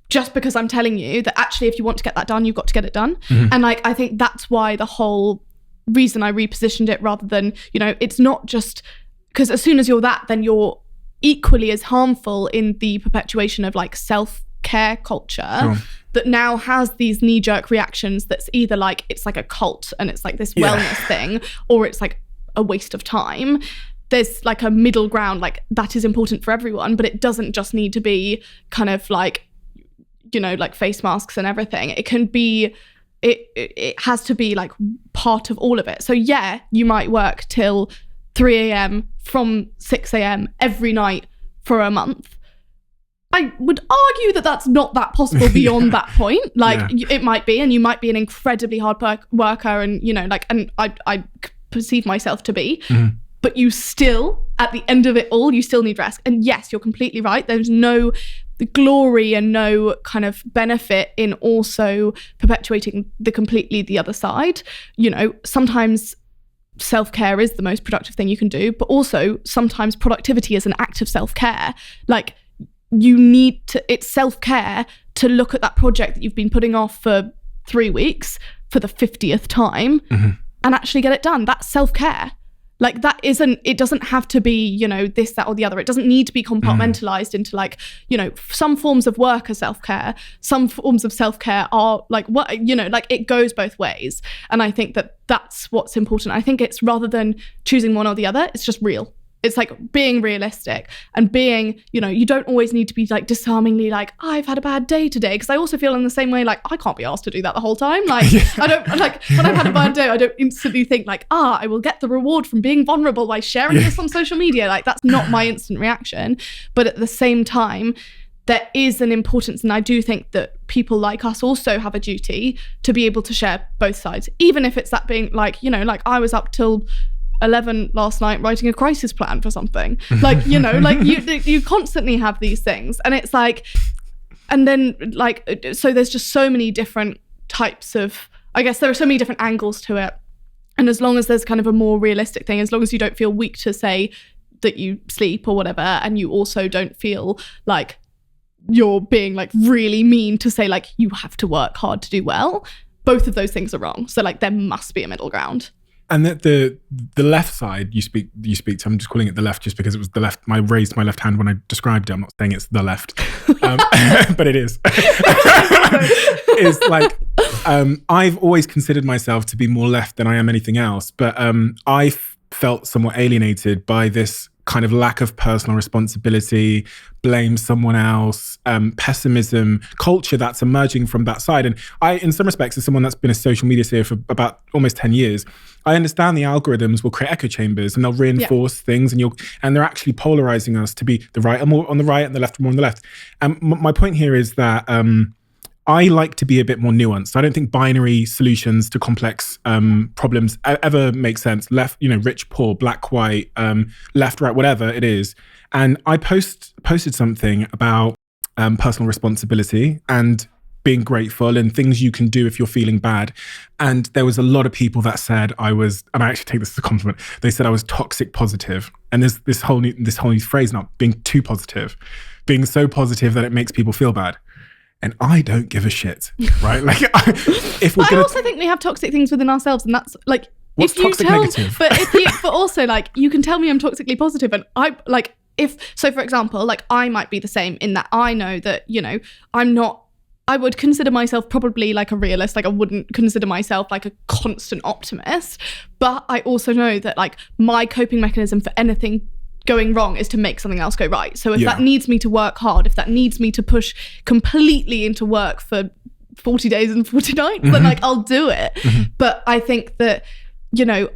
just because I'm telling you that actually if you want to get that done, you've got to get it done. And like, I think that's why the whole reason I repositioned it, rather than, it's not just because as soon as you're that, then you're equally as harmful in the perpetuation of like self-care culture that now has these knee-jerk reactions that's either like it's like a cult and it's like this wellness thing, or it's like a waste of time. There's like a middle ground, like that is important for everyone, but it doesn't just need to be kind of like, you know, like face masks and everything. It can be, it has to be like part of all of it. So yeah, you might work till 3 a.m. from 6 a.m. every night for a month. I would argue that that's not that possible beyond that point. Like it might be, and you might be an incredibly hard worker, and you know, like, and I perceive myself to be. But you still, at the end of it all, you still need rest. And yes, you're completely right. There's no glory and no kind of benefit in also perpetuating the other side. You know, sometimes self-care is the most productive thing you can do, but also sometimes productivity is an act of self-care. Like you need to, it's self-care to look at that project that you've been putting off for 3 weeks for the 50th time and actually get it done. That's self-care. Like that isn't, it doesn't have to be, you know, this, that, or the other. It doesn't need to be compartmentalized into like, you know, some forms of work are self-care. Some forms of self-care are like, what, you know, like it goes both ways. And I think that that's what's important. I think it's rather than choosing one or the other, it's just real. It's like being realistic and being, you know, you don't always need to be like disarmingly like, I've had a bad day today. Because I also feel in the same way, like, I can't be asked to do that the whole time. Like, I don't, like, when I've had a bad day, I don't instantly think like, I will get the reward from being vulnerable by sharing this on social media. Like, that's not my instant reaction. But at the same time, there is an importance. And I do think that people like us also have a duty to be able to share both sides. Even if it's that being like, you know, like I was up till 11 last night writing a crisis plan for something, like, you know, like you constantly have these things, and it's like, and then like, so there's just so many different types of, I guess there are so many different angles to it, and as long as there's kind of a more realistic thing, as long as you don't feel weak to say that you sleep or whatever, and you also don't feel like you're being like really mean to say like you have to work hard to do well, both of those things are wrong. So like there must be a middle ground. And the left side you speak to, I'm just calling it the left just because it was the left. I raised my left hand when I described it. I'm not saying it's the left, but it is. Is like I've always considered myself to be more left than I am anything else, but I felt somewhat alienated by this kind of lack of personal responsibility, blame someone else, pessimism, culture that's emerging from that side. And I, in some respects, as someone that's been a social media seer for about almost 10 years, I understand the algorithms will create echo chambers and they'll reinforce things, and they're actually polarizing us to be the right are more on the right and the left are more on the left. And my point here is that I like to be a bit more nuanced. I don't think binary solutions to complex problems ever make sense. Left, you know, rich, poor, black, white, left, right, whatever it is. And I posted something about personal responsibility and being grateful and things you can do if you're feeling bad. And there was a lot of people that said I was, and I actually take this as a compliment, they said I was toxic positive. And there's this whole new phrase now, being too positive, being so positive that it makes people feel bad. And I don't give a shit, right? Like, if we're I also think we have toxic things within ourselves, and that's like, what's if you toxic tell, negative? but also like, you can tell me I'm toxically positive, and I like, so for example, like I might be the same in that I know that, you know, I would consider myself probably like a realist. Like I wouldn't consider myself like a constant optimist, but I also know that like my coping mechanism for anything going wrong is to make something else go right. So if that needs me to work hard, if that needs me to push completely into work for 40 days and 40 nights, then like I'll do it. But I think that, you know,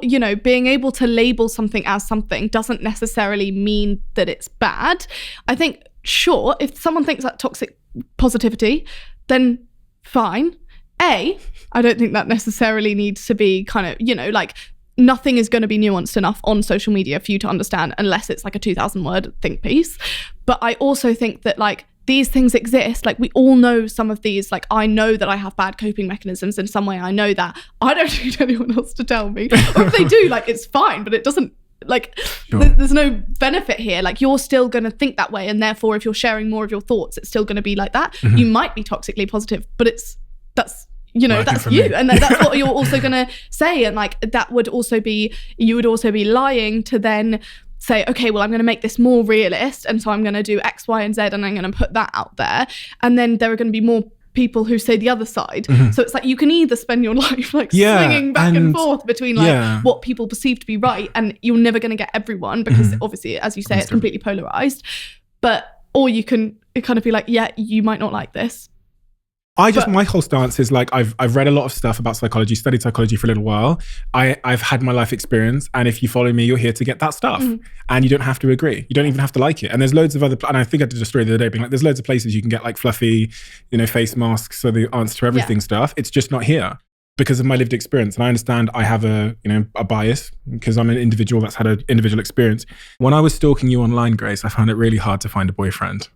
you know, being able to label something as something doesn't necessarily mean that it's bad. I think, sure, if someone thinks that toxic positivity, then fine. I don't think that necessarily needs to be kind of, you know, like nothing is going to be nuanced enough on social media for you to understand unless it's like a 2,000 word think piece. But I also think that like these things exist. Like we all know some of these. Like I know that I have bad coping mechanisms in some way. I know that. I don't need anyone else to tell me. Or if they do, like it's fine, but it doesn't like there's no benefit here. Like you're still going to think that way, and therefore if you're sharing more of your thoughts, it's still going to be like that. You might be toxically positive, but that's you know, that's you. And that's what you're also going to say. And like, that would also be, you would also be lying to then say, okay, well, I'm going to make this more realist, and so I'm going to do X, Y, and Z, and I'm going to put that out there. And then there are going to be more people who say the other side. So it's like you can either spend your life like swinging back and forth between like what people perceive to be right, and you're never going to get everyone because obviously, as you say, it's completely polarized. Or you can kind of be like, yeah, you might not like this. My whole stance is like, I've read a lot of stuff about psychology, studied psychology for a little while. I've had my life experience, and if you follow me, you're here to get that stuff. And you don't have to agree. You don't even have to like it. And there's loads of other, and I think I did a story the other day being like, there's loads of places you can get like fluffy, face masks, so the answer to everything stuff. It's just not here because of my lived experience. And I understand I have a bias because I'm an individual that's had an individual experience. When I was stalking you online, Grace, I found it really hard to find a boyfriend.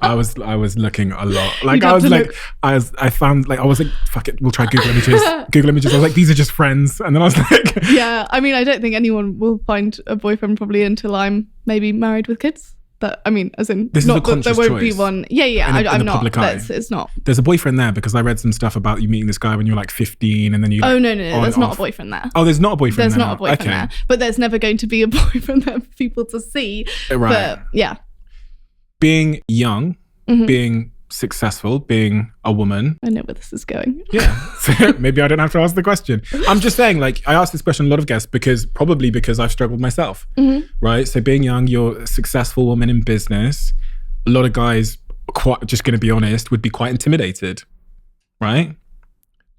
I was looking a lot. Like I was like, I found like, I was like, fuck it, we'll try Google Images. I was like, these are just friends. And then I was like, yeah, I mean, I don't think anyone will find a boyfriend probably until I'm maybe married with kids. That, I mean, as in, this not is a that there won't be one. I'm not. It's not. There's a boyfriend there because I read some stuff about you meeting this guy when you were like 15 and then you. Oh, no. There's not a boyfriend there. Oh, there's not a boyfriend there. There's not a boyfriend there. But there's never going to be a boyfriend there for people to see. Right. But yeah. Being young, being successful, being a woman. I know where this is going. Yeah. So maybe I don't have to ask the question. I'm just saying, like, I ask this question a lot of guests because I've struggled myself, right? So being young, you're a successful woman in business. A lot of guys, just going to be honest, would be quite intimidated, right?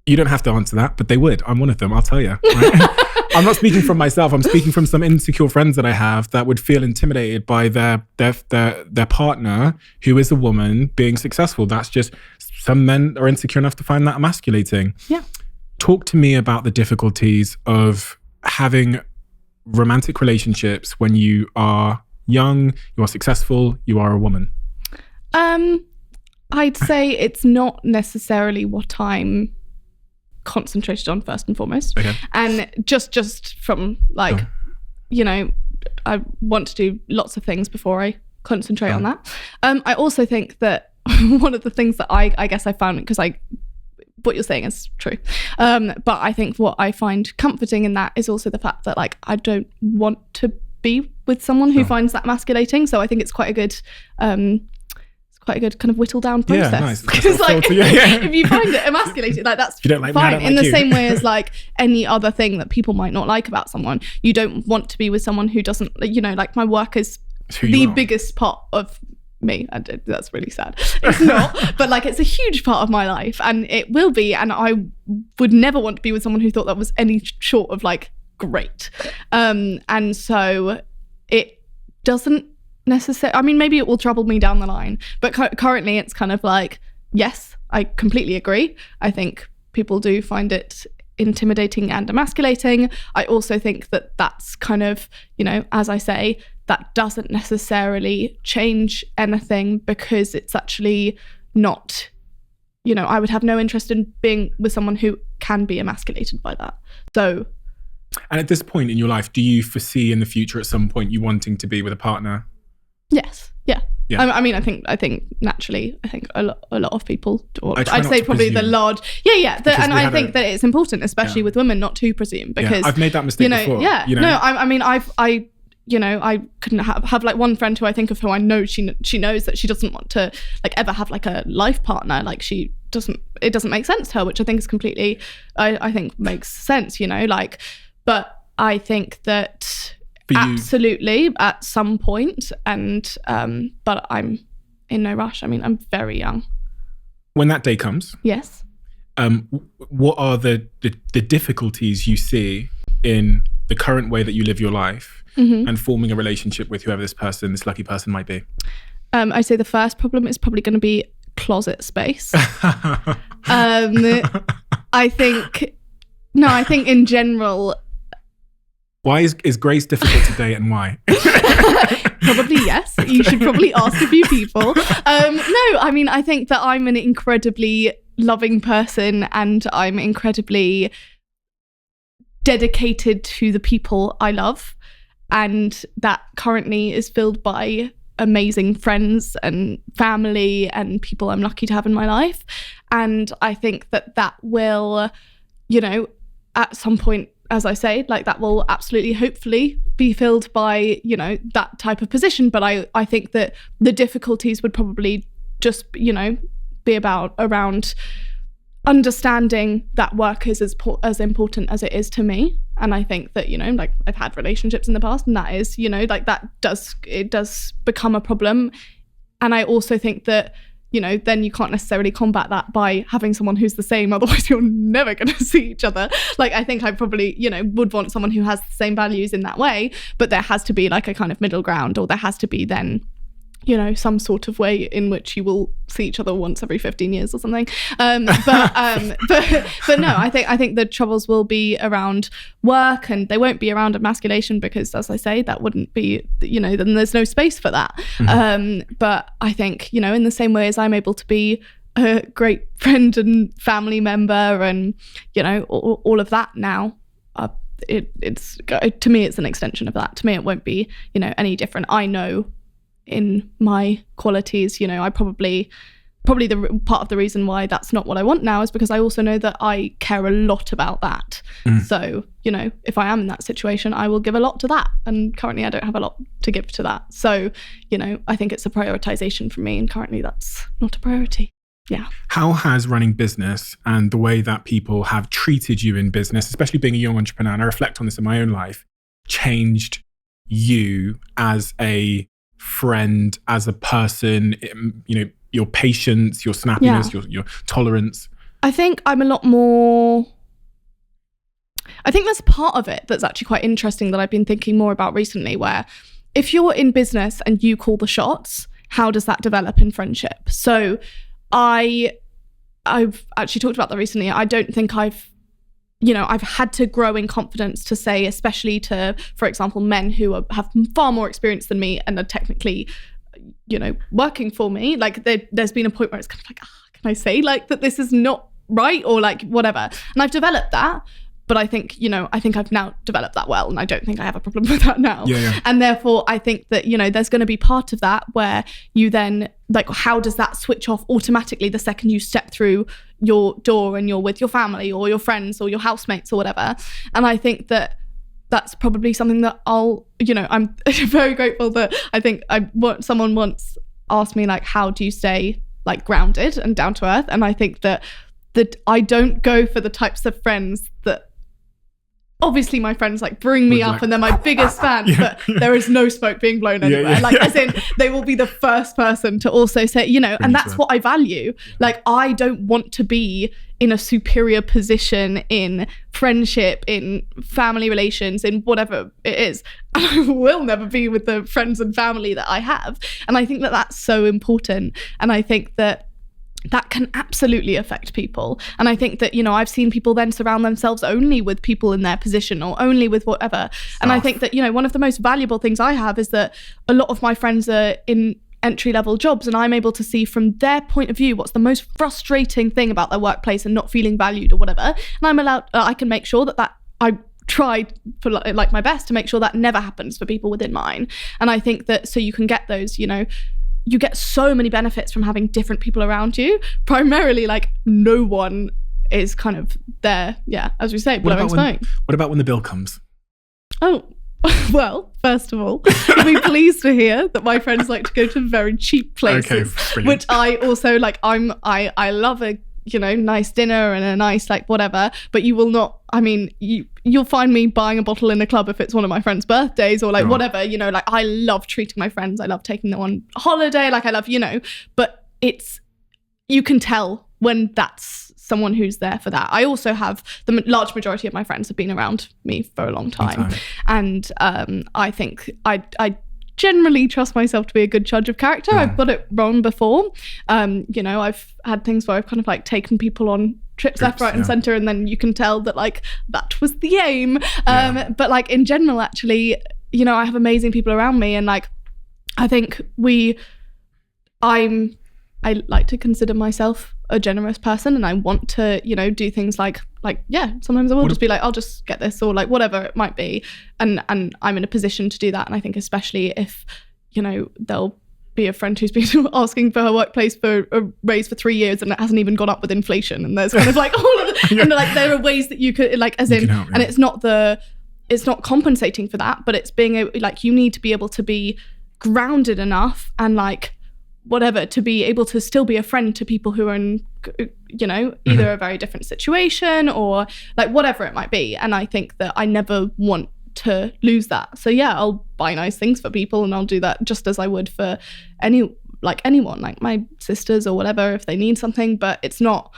You don't have to answer that, but they would. I'm one of them, I'll tell you. Right? I'm not speaking from myself. I'm speaking from some insecure friends that I have that would feel intimidated by their partner who is a woman being successful. That's just, some men are insecure enough to find that emasculating. Yeah. Talk to me about the difficulties of having romantic relationships when you are young, you are successful, you are a woman. I'd say it's not necessarily what I'm concentrated on first and foremost. Okay. And just from like, I want to do lots of things before I concentrate on that. I also think that one of the things that I guess I found, because what you're saying is true. But I think what I find comforting in that is also the fact that like, I don't want to be with someone who finds that emasculating. So I think it's quite a good, kind of whittle down process. Yeah, nice. Because like, if you find it emasculated, like that's fine. In the same way as like any other thing that people might not like about someone, you don't want to be with someone who doesn't, like my work is the biggest part of me. That's really sad. It's not, but like it's a huge part of my life, and it will be. And I would never want to be with someone who thought that was any short of like great. And so it doesn't necessarily, I mean, maybe it will trouble me down the line, but currently it's kind of like, yes, I completely agree. I think people do find it intimidating and emasculating. I also think that that's kind of, as I say, that doesn't necessarily change anything because it's actually not, I would have no interest in being with someone who can be emasculated by that. So. And at this point in your life, do you foresee in the future at some point you wanting to be with a partner? Yes. Yeah. I mean, I think naturally, a lot of people, or I'd say probably the large, and I think that it's important, especially with women, not to presume, because I've made that mistake before. No, I mean, I couldn't have like one friend who I think of who I know she knows that she doesn't want to like ever have like a life partner. Like it doesn't make sense to her, which I think is completely, I think makes sense, but I think that absolutely at some point, and but I'm in no rush. I mean, I'm very young. When that day comes, yes. What are the difficulties you see in the current way that you live your life and forming a relationship with whoever this lucky person might be? I'd say the first problem is probably going to be closet space. I think in general. Why is Grace difficult to date, and why? Probably yes. You should probably ask a few people. No, I mean, I think that I'm an incredibly loving person, and I'm incredibly dedicated to the people I love. And that currently is filled by amazing friends and family and people I'm lucky to have in my life. And I think that will, at some point as I say, like that will absolutely hopefully be filled by, you know, that type of position. But I think that the difficulties would probably just, you know, be around understanding that work is as important as it is to me. And I think that, you know, like I've had relationships in the past, and that is, you know, like that does become a problem. And I also think that, you know, then you can't necessarily combat that by having someone who's the same, otherwise you're never going to see each other. Like, I think I probably, you know, would want someone who has the same values in that way, but there has to be like a kind of middle ground, or there has to be then, you know, some sort of way in which you will see each other once every 15 years or something. But no, I think the troubles will be around work, and they won't be around emasculation, because, as I say, that wouldn't be, you know, then there's no space for that. But I think, you know, in the same way as I'm able to be a great friend and family member and, you know, all of that now, it's to me, it's an extension of that. To me, it won't be, you know, any different. I know in my qualities, you know, I probably the part of the reason why that's not what I want now is because I also know that I care a lot about that. So, you know, if I am in that situation, I will give a lot to that, and currently I don't have a lot to give to that. So, you know, I think it's a prioritization for me, and currently that's not a priority. Yeah. How has running business and the way that people have treated you in business, especially being a young entrepreneur, and I reflect on this in my own life, changed you as a friend, as a person, you know, your patience, your snappiness, your tolerance? I think I'm a lot more, I think there's part of it that's actually quite interesting that I've been thinking more about recently, where if you're in business and you call the shots, how does that develop in friendship? So I've actually talked about that recently. I don't think I've had to grow in confidence to say, especially to, for example, men who have far more experience than me and are technically, you know, working for me. Like there's been a point where it's kind of like, can I say like that this is not right, or like whatever? And I've developed that. But I think, you know, I've now developed that well, and I don't think I have a problem with that now. Yeah. And therefore, I think that, you know, there's going to be part of that where you then, like, how does that switch off automatically the second you step through your door and you're with your family or your friends or your housemates or whatever? And I think that that's probably something that I'm very grateful that I think someone once asked me, like, how do you stay, like, grounded and down to earth? And I think that I don't go for the types of friends that, obviously my friends like bring me up and they're my biggest fans, but there is no smoke being blown anywhere. As in, they will be the first person to also say, you know, and that's what I value. Like, I don't want to be in a superior position in friendship, in family relations, in whatever it is. And I will never be with the friends and family that I have. And I think that that's so important. And I think that can absolutely affect people. And I think that, you know, I've seen people then surround themselves only with people in their position or only with whatever. And I think that, you know, one of the most valuable things I have is that a lot of my friends are in entry-level jobs, and I'm able to see from their point of view what's the most frustrating thing about their workplace and not feeling valued or whatever. And I can make sure that I try for like my best to make sure that never happens for people within mine. And I think that so you can get those, you know, you get so many benefits from having different people around you. Primarily, like, no one is kind of there, as we say, blowing smoke. What about when the bill comes? Oh, well, first of all, you'll be pleased to hear that my friends like to go to very cheap places, which I also like. I love a, you know, nice dinner and a nice, like, whatever, but you will not, I mean, you'll find me buying a bottle in a club if it's one of my friends' birthdays or like whatever, you know, like I love treating my friends. I love taking them on holiday. Like I love, you know, but you can tell when that's someone who's there for that. I also have the large majority of my friends have been around me for a long time. And I think I generally trust myself to be a good judge of character. I've got it wrong before. You know, I've had things where I've kind of like taken people on trips left, right and center, and then you can tell that like that was the aim. But like in general, actually, you know, I have amazing people around me, and like I think I like to consider myself a generous person, and I want to, you know, do things like sometimes I will just be like, I'll just get this, or like whatever it might be, and I'm in a position to do that. And I think especially if, you know, they'll be a friend who's been asking for her workplace for a raise for 3 years and it hasn't even gone up with inflation. And there's kind of like all of the, and like there are ways that you could like, as in, help, and it's not compensating for that, but it's being able, like, you need to be able to be grounded enough and like whatever to be able to still be a friend to people who are in, you know, either a very different situation or like whatever it might be. And I think that I never want to lose that. So yeah, I'll buy nice things for people and I'll do that just as I would for anyone, like my sisters or whatever, if they need something. But it's not,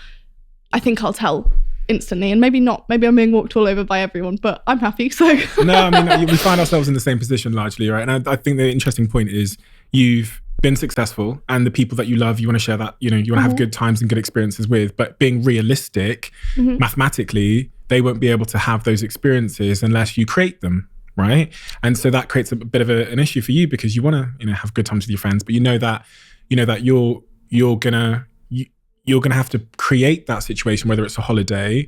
I think I'll tell instantly, and maybe not, maybe I'm being walked all over by everyone, but I'm happy. So no, I mean, we find ourselves in the same position largely, right? And I think the interesting point is you've been successful and the people that you love, you want to share that, you know, you want to have good times and good experiences with, but being realistic, mathematically, they won't be able to have those experiences unless you create them, right? And so that creates a bit of an issue for you because you want to, you know, have good times with your friends, but you know that you're gonna have to create that situation, whether it's a holiday,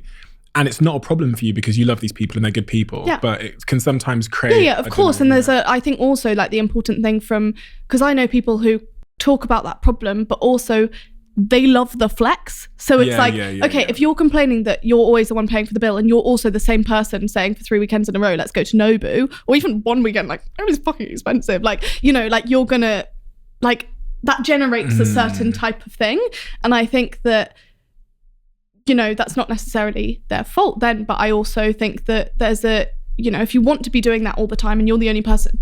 and it's not a problem for you because you love these people and they're good people, but it can sometimes create. Yeah, of course. And there's I think also like the important thing because I know people who talk about that problem, but also they love the flex. So it's if you're complaining that you're always the one paying for the bill and you're also the same person saying for 3 weekends in a row, let's go to Nobu, or even one weekend, like, it was fucking expensive. Like, you know, like you're gonna, like, that generates a certain type of thing. And I think that, you know, that's not necessarily their fault then, but I also think that there's you know, if you want to be doing that all the time and you're the only person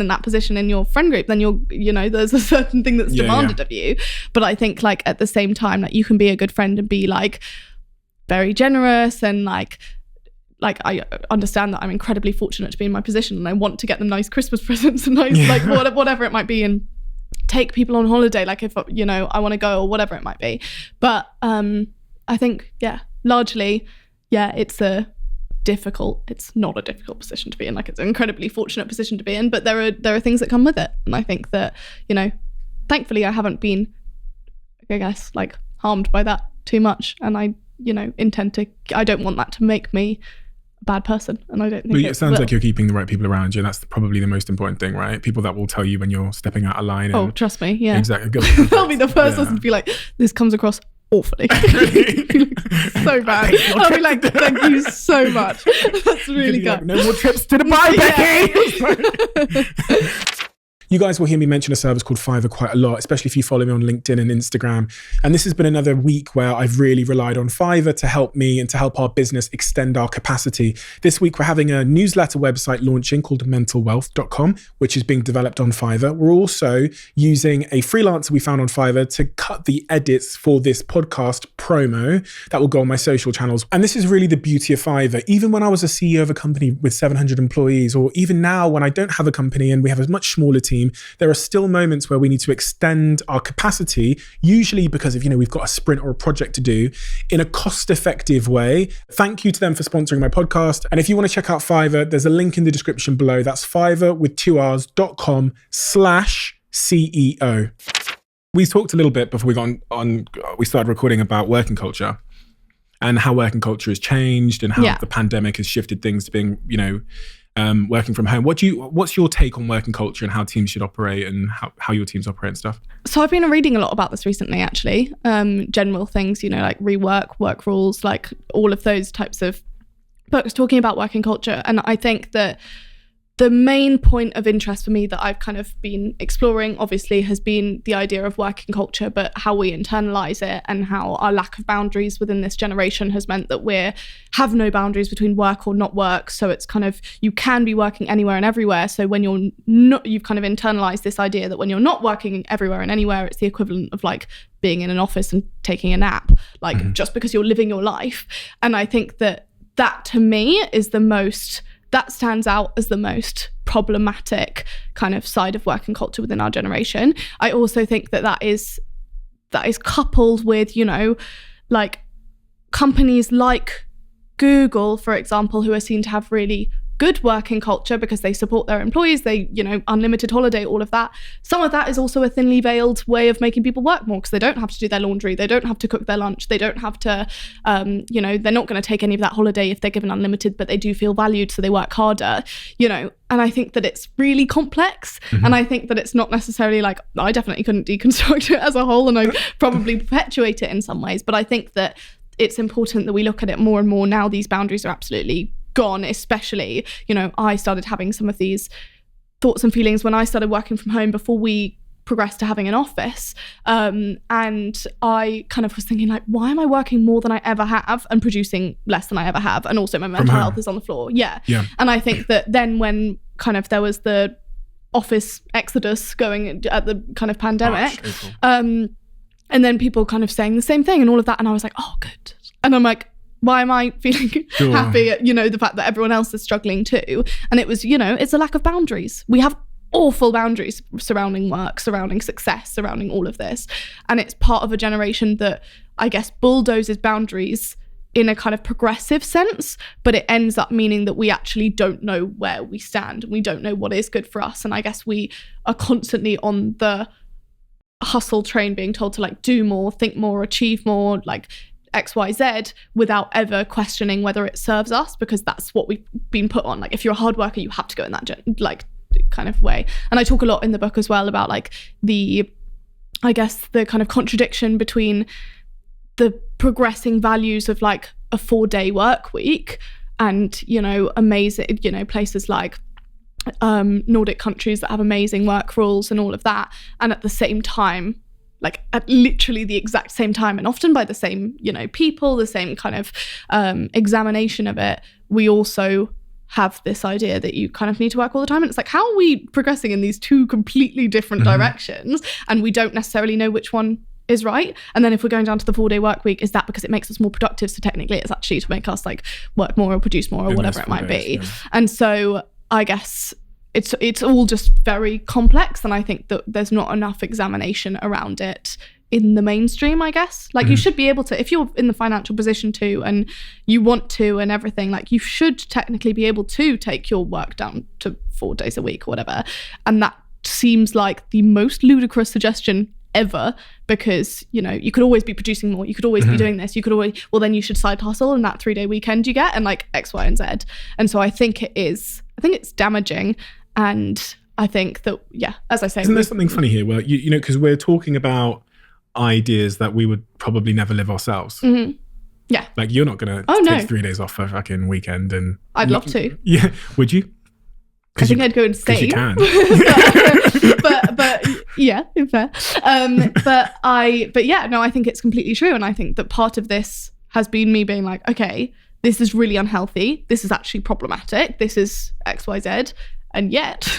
in that position in your friend group, then you know, there's a certain thing that's demanded of you. But I think like at the same time, like you can be a good friend and be like very generous and like I understand that I'm incredibly fortunate to be in my position and I want to get them nice Christmas presents and nice like whatever it might be, and take people on holiday, like if, you know, I want to go or whatever it might be. But I think, largely, it's not a difficult position to be in. Like, it's an incredibly fortunate position to be in, but there are things that come with it. And I think that, you know, thankfully I haven't been, I guess, like harmed by that too much. And I, you know, I don't want that to make me a bad person. And I don't think it sounds like you're keeping the right people around you. And that's probably the most important thing, right? People that will tell you when you're stepping out of line. Oh, trust me. Yeah. Exactly. They'll be the first person to be like, this comes across awfully. So bad. I'll be like, thank you so much. That's really good. Like, no more trips to Dubai, Becky. You guys will hear me mention a service called Fiverr quite a lot, especially if you follow me on LinkedIn and Instagram. And this has been another week where I've really relied on Fiverr to help me and to help our business extend our capacity. This week, we're having a newsletter website launching called mentalwealth.com, which is being developed on Fiverr. We're also using a freelancer we found on Fiverr to cut the edits for this podcast promo that will go on my social channels. And this is really the beauty of Fiverr. Even when I was a CEO of a company with 700 employees, or even now when I don't have a company and we have a much smaller team, there are still moments where we need to extend our capacity, usually because of, you know, we've got a sprint or a project to do in a cost-effective way. Thank you to them for sponsoring my podcast. And if you want to check out Fiverr, there's a link in the description below. That's Fiverr with 2rs.com/CEO. We talked a little bit before we started recording about working culture and how working culture has changed and how the pandemic has shifted things to being, you know, working from home. What's your take on working culture and how teams should operate and how your teams operate and stuff? So I've been reading a lot about this recently, actually. General things, you know, like rework, work rules, like all of those types of books talking about working culture. And I think that the main point of interest for me that I've kind of been exploring, obviously, has been the idea of working culture, but how we internalize it and how our lack of boundaries within this generation has meant that we have no boundaries between work or not work. So it's kind of, you can be working anywhere and everywhere. So when you're not, you've kind of internalized this idea that when you're not working everywhere and anywhere, it's the equivalent of like being in an office and taking a nap, like just because you're living your life. And I think that to me is that stands out as the most problematic kind of side of working culture within our generation. I also think that is coupled with, you know, like companies like Google, for example, who are seen to have really good working culture because they support their employees, they, unlimited holiday, all of that. Some of that is also a thinly veiled way of making people work more because they don't have to do their laundry, they don't have to cook their lunch, they don't have to, they're not going to take any of that holiday if they're given unlimited, but they do feel valued, so they work harder, and I think that it's really complex. And I think that it's not necessarily like, I definitely couldn't deconstruct it as a whole, and I probably perpetuate it in some ways, but I think that it's important that we look at it more and more now. These boundaries are absolutely gone, especially, I started having some of these thoughts and feelings when I started working from home before we progressed to having an office. And I kind of was thinking like, why am I working more than I ever have and producing less than I ever have? And also my mental health is on the floor. Yeah. And I think that then when kind of there was the office exodus going at the kind of pandemic, and then people kind of saying the same thing and all of that. And I was like, oh, good. And I'm like, why am I feeling happy at, the fact that everyone else is struggling too? And it was, it's a lack of boundaries. We have awful boundaries surrounding work, surrounding success, surrounding all of this. And it's part of a generation that I guess bulldozes boundaries in a kind of progressive sense, but it ends up meaning that we actually don't know where we stand and we don't know what is good for us. And I guess we are constantly on the hustle train being told to like do more, think more, achieve more, like XYZ, without ever questioning whether it serves us, because that's what we've been put on. Like if you're a hard worker, you have to go in that kind of way. And I talk a lot in the book as well about like the kind of contradiction between the progressing values of like a 4-day work week and, amazing, places like Nordic countries that have amazing work rules and all of that. And at the same time, like at literally the exact same time, and often by the same, people, the same kind of examination of it, we also have this idea that you kind of need to work all the time. And it's like, how are we progressing in these two completely different directions? And we don't necessarily know which one is right. And then if we're going down to the 4-day work week, is that because it makes us more productive? So technically it's actually to make us like work more or produce more or whatever it might be. Yeah. And so I guess it's all just very complex, and I think that there's not enough examination around it in the mainstream, I guess. Like you should be able to, if you're in the financial position to and you want to and everything, like you should technically be able to take your work down to 4 days a week or whatever. And that seems like the most ludicrous suggestion ever, because you could always be producing more, you could always be doing this, you could always, well then you should side hustle and that 3-day weekend you get and like X, Y and Z. And so I think it's damaging. And I think that, as I say, isn't there something funny here where because we're talking about ideas that we would probably never live ourselves. Yeah, like you're not gonna take 3 days off for a fucking weekend. And I'd love to. Yeah, would you? I think I'd go insane. You can. but yeah, fair. I think it's completely true, and I think that part of this has been me being like, okay, this is really unhealthy. This is actually problematic. This is XYZ. And yet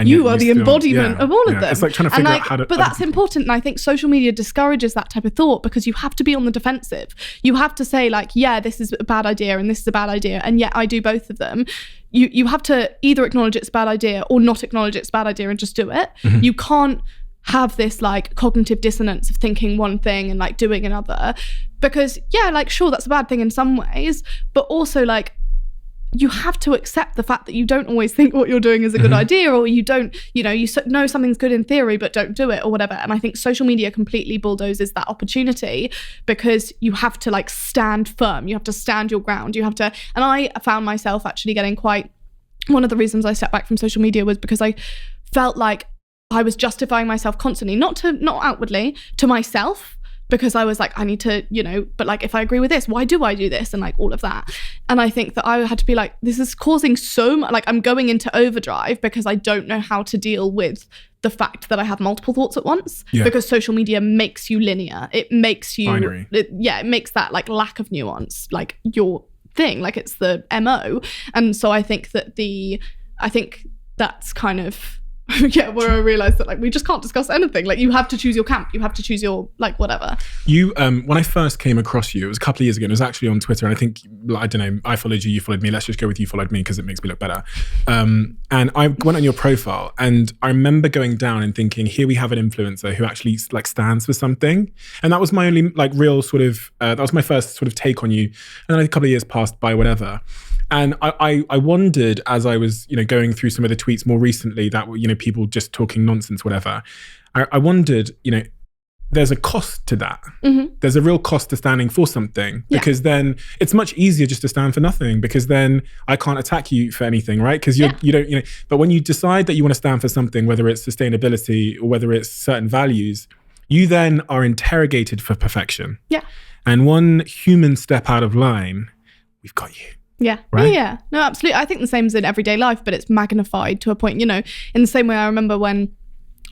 you are the embodiment of all of them. It's like trying to figure out how to... But that's important. And I think social media discourages that type of thought, because you have to be on the defensive. You have to say like, yeah, this is a bad idea and this is a bad idea. And yet I do both of them. You have to either acknowledge it's a bad idea or not acknowledge it's a bad idea and just do it. You can't have this like cognitive dissonance of thinking one thing and like doing another. Because sure, that's a bad thing in some ways, but also like, you have to accept the fact that you don't always think what you're doing is a good idea, or you don't, you know something's good in theory, but don't do it or whatever. And I think social media completely bulldozes that opportunity, because you have to like stand firm. You have to stand your ground. You have to, and I found myself actually getting one of the reasons I stepped back from social media was because I felt like I was justifying myself constantly, not outwardly, to myself, because I was like, I need to, but like, if I agree with this, why do I do this? And like all of that. And I think that I had to be like, this is causing so much, like I'm going into overdrive because I don't know how to deal with the fact that I have multiple thoughts at once, because social media makes you linear. It makes you, binary. It makes that like lack of nuance, like your thing, like it's the MO. And so I think that's kind of, where I realized that like we just can't discuss anything. Like you have to choose your camp, you have to choose your like whatever. You when I first came across you, it was a couple of years ago, and it was actually on Twitter, and I think, I don't know, I followed you followed me, let's just go with you followed me because it makes me look better. And I went on your profile, and I remember going down and thinking, here we have an influencer who actually like stands for something. And that was my only like real sort of that was my first sort of take on you. And then a couple of years passed by, whatever. And I wondered, as I was, going through some of the tweets more recently that were, people just talking nonsense, whatever. I wondered, there's a cost to that. Mm-hmm. There's a real cost to standing for something, because then it's much easier just to stand for nothing, because then I can't attack you for anything, right? Because you don't, but when you decide that you want to stand for something, whether it's sustainability or whether it's certain values, you then are interrogated for perfection. Yeah. And one human step out of line, we've got you. Yeah. Right? Yeah. No, absolutely. I think the same as in everyday life, but it's magnified to a point, in the same way I remember when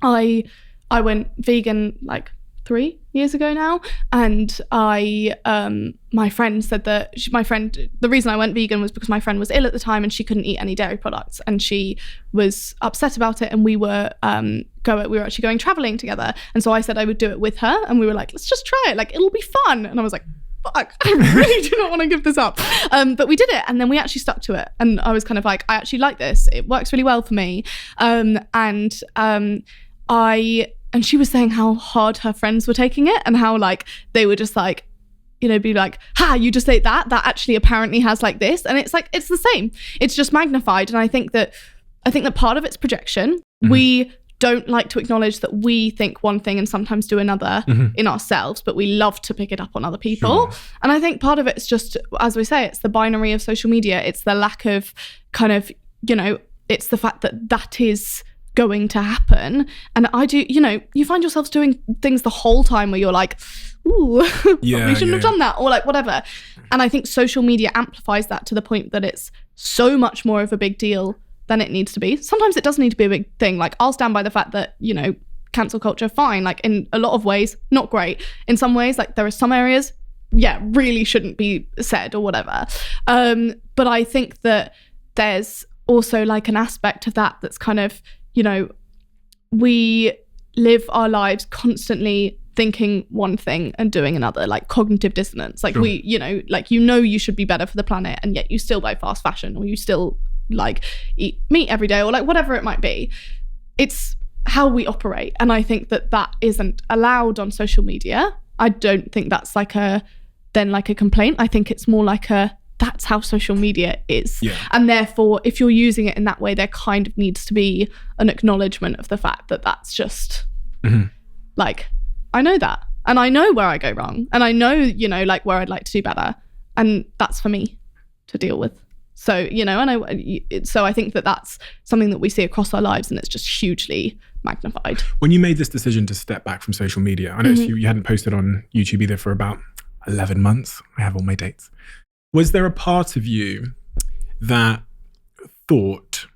I went vegan like 3 years ago now, and my friend said that the reason I went vegan was because my friend was ill at the time and she couldn't eat any dairy products, and she was upset about it, and we were actually going traveling together, and so I said I would do it with her, and we were like, let's just try it, like it'll be fun, and I was like, fuck, I really do not want to give this up, but we did it, and then we actually stuck to it, and I was kind of like, I actually like this, it works really well for me, and she was saying how hard her friends were taking it, and how like they were just like, be like, ha, you just ate that actually apparently has like this, and it's like, it's the same, it's just magnified. And I think that part of it's projection. Mm-hmm. We don't like to acknowledge that we think one thing and sometimes do another in ourselves, but we love to pick it up on other people. Sure. And I think part of it's just, as we say, it's the binary of social media. It's the lack of kind of, it's the fact that is going to happen. And I do, you find yourselves doing things the whole time where you're like, ooh, probably shouldn't have done that, or like whatever. And I think social media amplifies that to the point that it's so much more of a big deal than it needs to be. Sometimes it does need to be a big thing. Like I'll stand by the fact that, cancel culture, fine. Like in a lot of ways, not great. In some ways, like there are some areas, really shouldn't be said or whatever. But I think that there's also like an aspect of that that's kind of, we live our lives constantly thinking one thing and doing another, like cognitive dissonance. Like sure. You should be better for the planet, and yet you still buy fast fashion, or you still like eat meat every day, or like whatever it might be. It's how we operate. And I think that isn't allowed on social media. I don't think that's like a complaint. I think it's more like that's how social media is. Yeah. And therefore, if you're using it in that way, there kind of needs to be an acknowledgement of the fact that that's just like, I know that, and I know where I go wrong, and I know, like where I'd like to do better, and that's for me to deal with. So, so I think that that's something that we see across our lives, and it's just hugely magnified. When you made this decision to step back from social media, I noticed you hadn't posted on YouTube either for about 11 months. I have all my dates. Was there a part of you that thought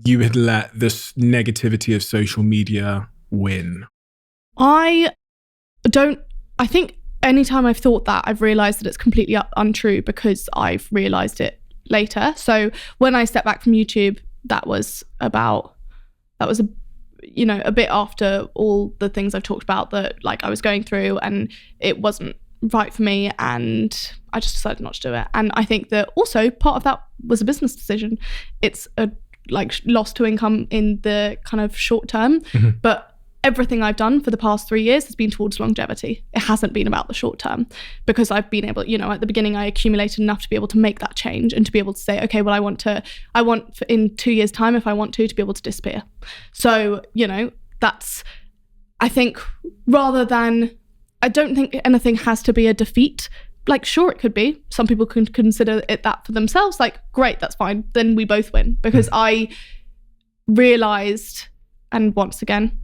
you had let this negativity of social media win? I think anytime I've thought that, I've realised that it's completely untrue, because I've realised it later. So when I stepped back from YouTube, that was a bit after all the things I've talked about that like I was going through, and it wasn't right for me, and I just decided not to do it. And I think that also part of that was a business decision. It's a like loss to income in the kind of short term, but everything I've done for the past 3 years has been towards longevity. It hasn't been about the short term, because I've been able, at the beginning I accumulated enough to be able to make that change, and to be able to say, okay, well I want in 2 years time, if I want to be able to disappear. So, that's, I think, rather than, I don't think anything has to be a defeat. Like, sure, it could be. Some people can consider it that for themselves. Like, great, that's fine. Then we both win. Because I realised, and once again,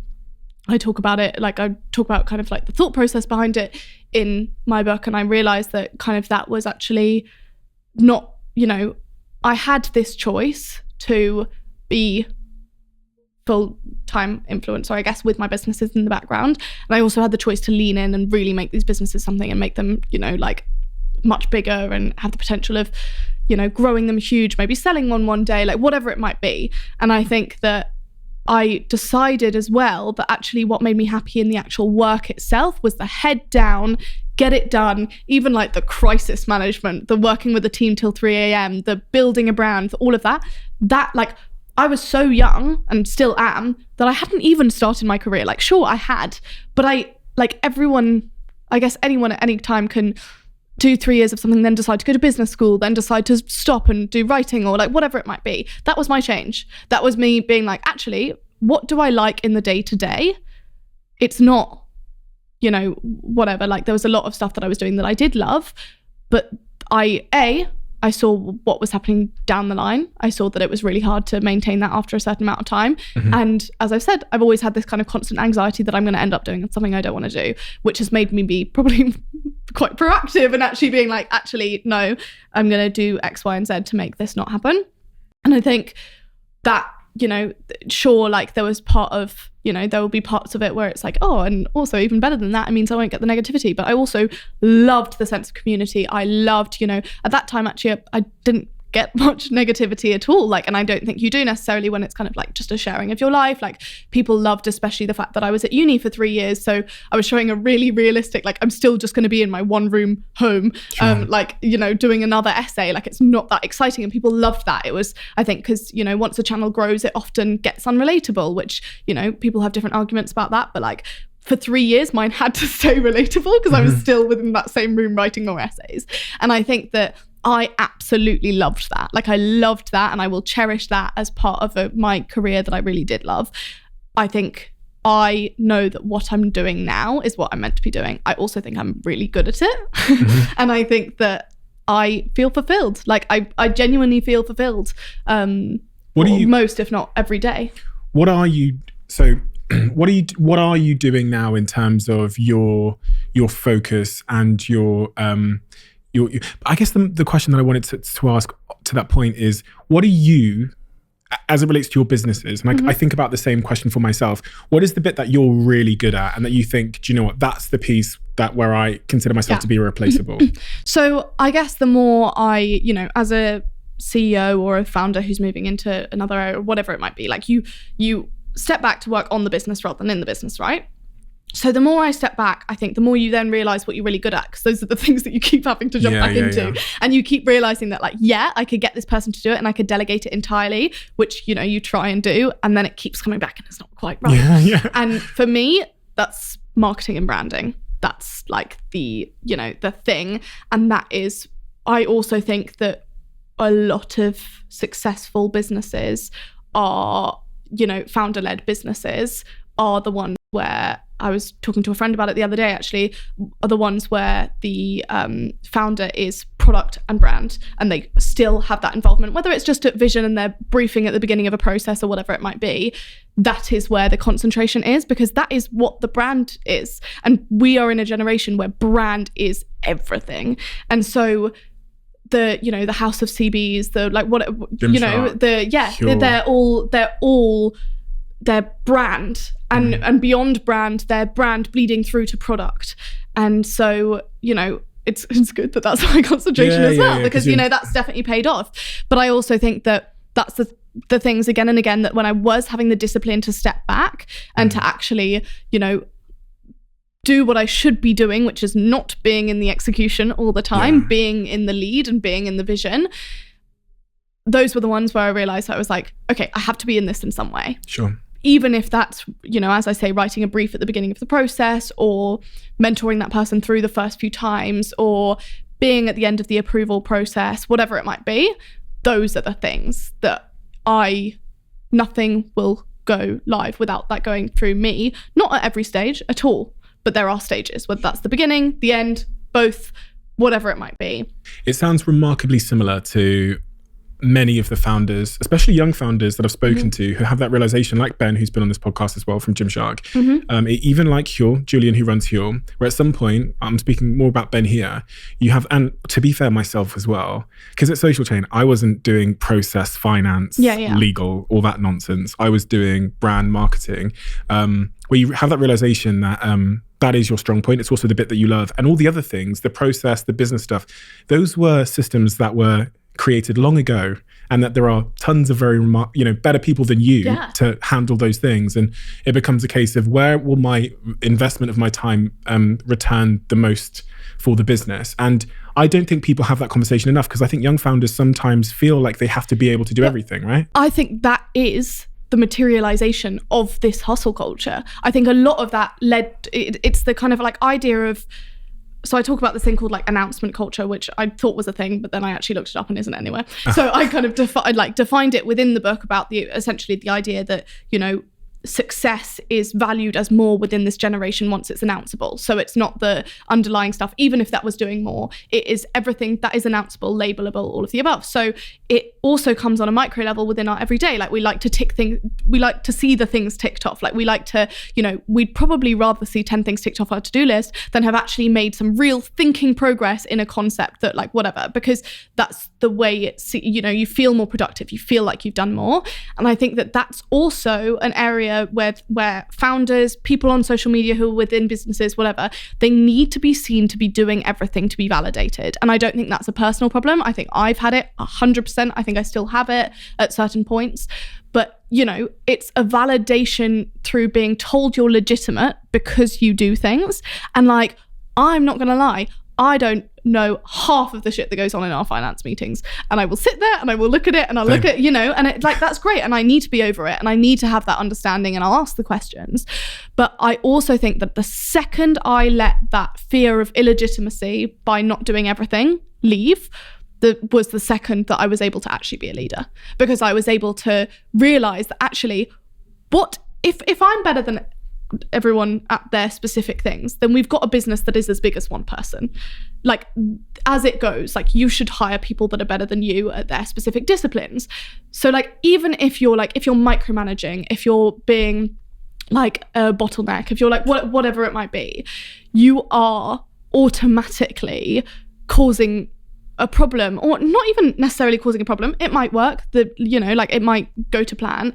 I talk about it, like I talk about kind of like the thought process behind it in my book, and I realised that kind of that was actually not, I had this choice to be full-time influencer, I guess, with my businesses in the background. And I also had the choice to lean in and really make these businesses something, and make them, like much bigger, and have the potential of, growing them huge, maybe selling one day, like whatever it might be. And I think that I decided as well that actually what made me happy in the actual work itself was the head down, get it done, even like the crisis management, the working with a team till 3 a.m, the building a brand, all of that like, I was so young, and still am, that I hadn't even started my career. Like, sure, I had, but I, like everyone, I guess anyone at any time can do 3 years of something, then decide to go to business school, then decide to stop and do writing or like whatever it might be. That was my change. That was me being like, actually, what do I like in the day to day? It's not, you know, whatever. Like there was a lot of stuff that I was doing that I did love, but I saw what was happening down the line. I saw that it was really hard to maintain that after a certain amount of time. And as I've said, I've always had this kind of constant anxiety that I'm going to end up doing something I don't want to do, which has made me be probably quite proactive and actually being like, actually, no, I'm going to do X, Y, and Z to make this not happen. And I think that, you know, sure, like there was part of, you know, there will be parts of it where it's like, oh, and also even better than that, it means I won't get the negativity. But I also loved the sense of community. I loved, you know, at that time, actually, I didn't get much negativity at all. Like, and I don't think you do necessarily when it's kind of like just a sharing of your life. Like people loved, especially the fact that I was at uni for 3 years. So I was showing a really realistic, like I'm still just going to be in my one room home, like, you know, doing another essay. Like it's not that exciting. And people loved that. It was, I think, because, you know, once a channel grows, it often gets unrelatable, which, you know, people have different arguments about that. But like for 3 years, mine had to stay relatable because I was still within that same room writing more essays. And I think that I absolutely loved that. Like I loved that, and I will cherish that as part of my career that I really did love. I think I know that what I'm doing now is what I'm meant to be doing. I also think I'm really good at it. And I think that I feel fulfilled. Like I genuinely feel fulfilled. Most, if not every day. What are you doing now in terms of your focus and your I guess the question that I wanted to ask to that point is, what are you, as it relates to your businesses, and I think about the same question for myself, what is the bit that you're really good at and that you think, do you know what, that's the piece that where I consider myself to be irreplaceable? So I guess the more I, you know, as a CEO or a founder who's moving into another area, whatever it might be, like you step back to work on the business rather than in the business, right? So the more I step back, I think the more you then realize what you're really good at, because those are the things that you keep having to jump back into. Yeah. And you keep realizing that, like, yeah, I could get this person to do it and I could delegate it entirely, which, you know, you try and do, and then it keeps coming back and it's not quite right. Yeah. And for me, that's marketing and branding. That's like the, you know, the thing. And that is, I also think that a lot of successful businesses are, you know, founder-led businesses are the ones where, I was talking to a friend about it the other day actually, are the ones where the founder is product and brand, and they still have that involvement, whether it's just at vision and they're briefing at the beginning of a process or whatever it might be. That is where the concentration is, because that is what the brand is. And we are in a generation where brand is everything. And so the, you know, the House of CBs, the like what, you know, they're all their brand and beyond brand, their brand bleeding through to product. And so, you know, it's good that that's my concentration as well, because, you know, that's definitely paid off. But I also think that that's the things again and again, that when I was having the discipline to step back and to actually, you know, do what I should be doing, which is not being in the execution all the time, being in the lead and being in the vision. Those were the ones where I realized I was like, okay, I have to be in this in some way. Sure. Even if that's, you know, as I say, writing a brief at the beginning of the process, or mentoring that person through the first few times, or being at the end of the approval process, whatever it might be, those are the things that nothing will go live without that going through me. Not at every stage at all, but there are stages, whether that's the beginning, the end, both, whatever it might be. It sounds remarkably similar to many of the founders, especially young founders that I've spoken to, who have that realization, like Ben, who's been on this podcast as well from Gymshark, even like Julian, who runs Huel, where at some point, I'm speaking more about Ben here, you have, and to be fair, myself as well, because at Social Chain, I wasn't doing process, finance, legal, all that nonsense. I was doing brand marketing, where you have that realization that that is your strong point. It's also the bit that you love. And all the other things, the process, the business stuff, those were systems that were created long ago, and that there are tons of very better people than you to handle those things. And it becomes a case of, where will my investment of my time return the most for the business? And I don't think people have that conversation enough, because I think young founders sometimes feel like they have to be able to do everything, right? I think that is the materialization of this hustle culture. I think a lot of that it's the kind of like idea of so I talk about this thing called like announcement culture, which I thought was a thing, but then I actually looked it up and isn't anywhere. So I kind of defined it within the book about essentially the idea that, you know, success is valued as more within this generation once it's announceable. So it's not the underlying stuff, even if that was doing more, it is everything that is announceable, labelable, all of the above. So it also comes on a micro level within our everyday. Like we like to tick things, we like to see the things ticked off. Like we like to, you know, we'd probably rather see 10 things ticked off our to-do list than have actually made some real thinking progress in a concept that like whatever, because that's the way it's, you know, you feel more productive, you feel like you've done more. And I think that that's also an area where founders, people on social media who are within businesses, whatever, they need to be seen to be doing everything to be validated. And I don't think that's a personal problem. I think I've had it 100%. I think I still have it at certain points. But, you know, it's a validation through being told you're legitimate because you do things. And like, I'm not going to lie, I don't know half of the shit that goes on in our finance meetings, and I will sit there and I will look at it and I'll look at, you know, and it like, that's great, and I need to be over it and I need to have that understanding and I'll ask the questions. But I also think that the second I let that fear of illegitimacy by not doing everything leave, was the second that I was able to actually be a leader, because I was able to realize that actually, what if I'm better than everyone at their specific things, then we've got a business that is as big as one person. Like, as it goes, like, you should hire people that are better than you at their specific disciplines. So like, even if you're micromanaging, if you're being like a bottleneck, if you're like whatever it might be, you are automatically causing a problem, or not even necessarily causing a problem. It might work, it might go to plan,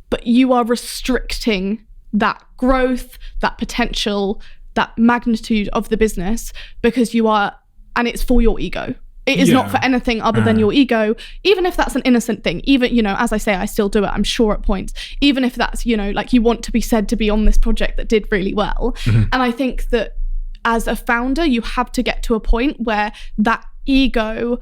but you are restricting that growth, that potential, that magnitude of the business, because you are, and it's for your ego. It is not for anything other than your ego, even if that's an innocent thing. Even, you know, as I say, I still do it, I'm sure, at points. Even if that's, you know, like, you want to be said to be on this project that did really well. Mm-hmm. And I think that as a founder, you have to get to a point where that ego,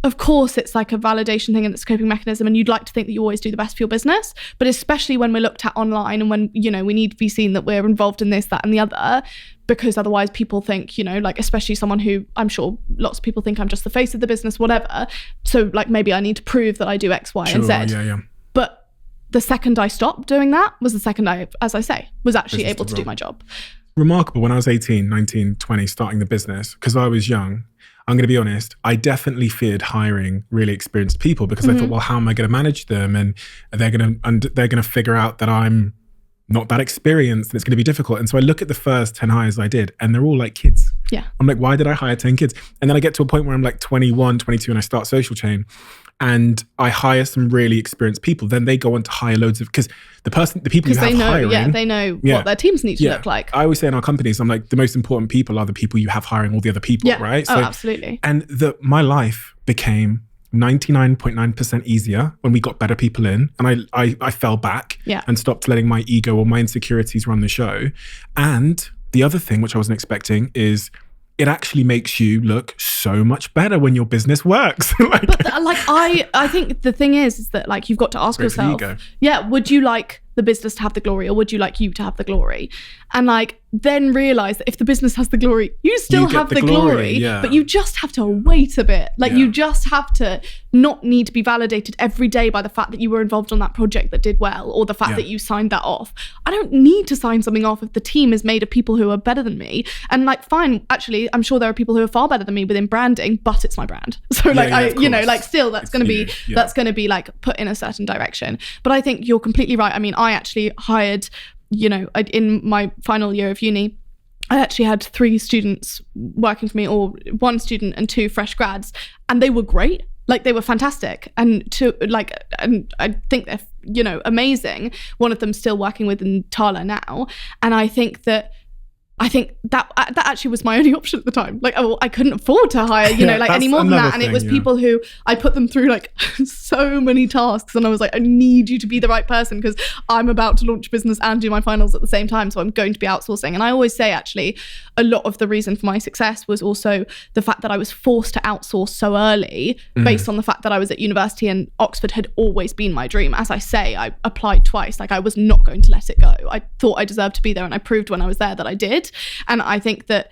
of course, it's like a validation thing and it's a coping mechanism, and you'd like to think that you always do the best for your business. But especially when we're looked at online and when, you know, we need to be seen that we're involved in this, that, and the other, because otherwise people think, you know, like, especially someone who, I'm sure lots of people think I'm just the face of the business, whatever. So like, maybe I need to prove that I do X, Y, and Z. Yeah. But the second I stopped doing that was the second I, as I say, was actually able to do my job. Remarkable. When I was 18, 19, 20, starting the business, because I was young, I'm going to be honest, I definitely feared hiring really experienced people, because I thought, well, how am I going to manage them? And they're going to figure out that I'm not that experienced, and it's going to be difficult. And so I look at the first 10 hires I did, and they're all like kids. Yeah. I'm like, why did I hire 10 kids? And then I get to a point where I'm like 21, 22, and I start Social Chain, and I hire some really experienced people. Then they go on to hire loads of, because the people you have hiring. They know what their teams need to look like. I always say in our companies, I'm like, the most important people are the people you have hiring all the other people, right? So, absolutely. And my life became 99.9% easier when we got better people in, and I fell back and stopped letting my ego or my insecurities run the show. And the other thing, which I wasn't expecting, is it actually makes you look so much better when your business works. I think the thing is that, like, you've got to ask yourself, would you like the business to have the glory, or would you like you to have the glory? And like, then realize that if the business has the glory, you still have the glory, but you just have to wait a bit. Like, you just have to not need to be validated every day by the fact that you were involved on that project that did well, or the fact that you signed that off. I don't need to sign something off if the team is made of people who are better than me. And like, fine, actually, I'm sure there are people who are far better than me within branding, but it's my brand. So still that's going to be like put in a certain direction. But I think you're completely right. I mean, I actually hired, you know, in my final year of uni, I actually had 3 students working for me, or 1 student and 2 fresh grads, and they were great. Like, they were fantastic. And I think they're, you know, amazing. One of them's still working with Tala now. And I think that actually was my only option at the time. Like, I couldn't afford to hire, you know, like, any more than that. And it was people who I put them through like so many tasks, and I was like, I need you to be the right person, because I'm about to launch a business and do my finals at the same time. So I'm going to be outsourcing. And I always say, actually, a lot of the reason for my success was also the fact that I was forced to outsource so early, based on the fact that I was at university, and Oxford had always been my dream. As I say, I applied twice. Like, I was not going to let it go. I thought I deserved to be there, and I proved when I was there that I did. And I think that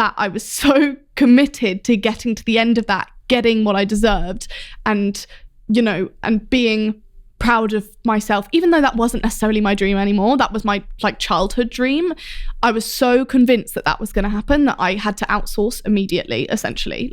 that I was so committed to getting to the end of that, getting what I deserved, and, you know, and being proud of myself, even though that wasn't necessarily my dream anymore. That was my like childhood dream. I was so convinced that that was going to happen that I had to outsource immediately, essentially.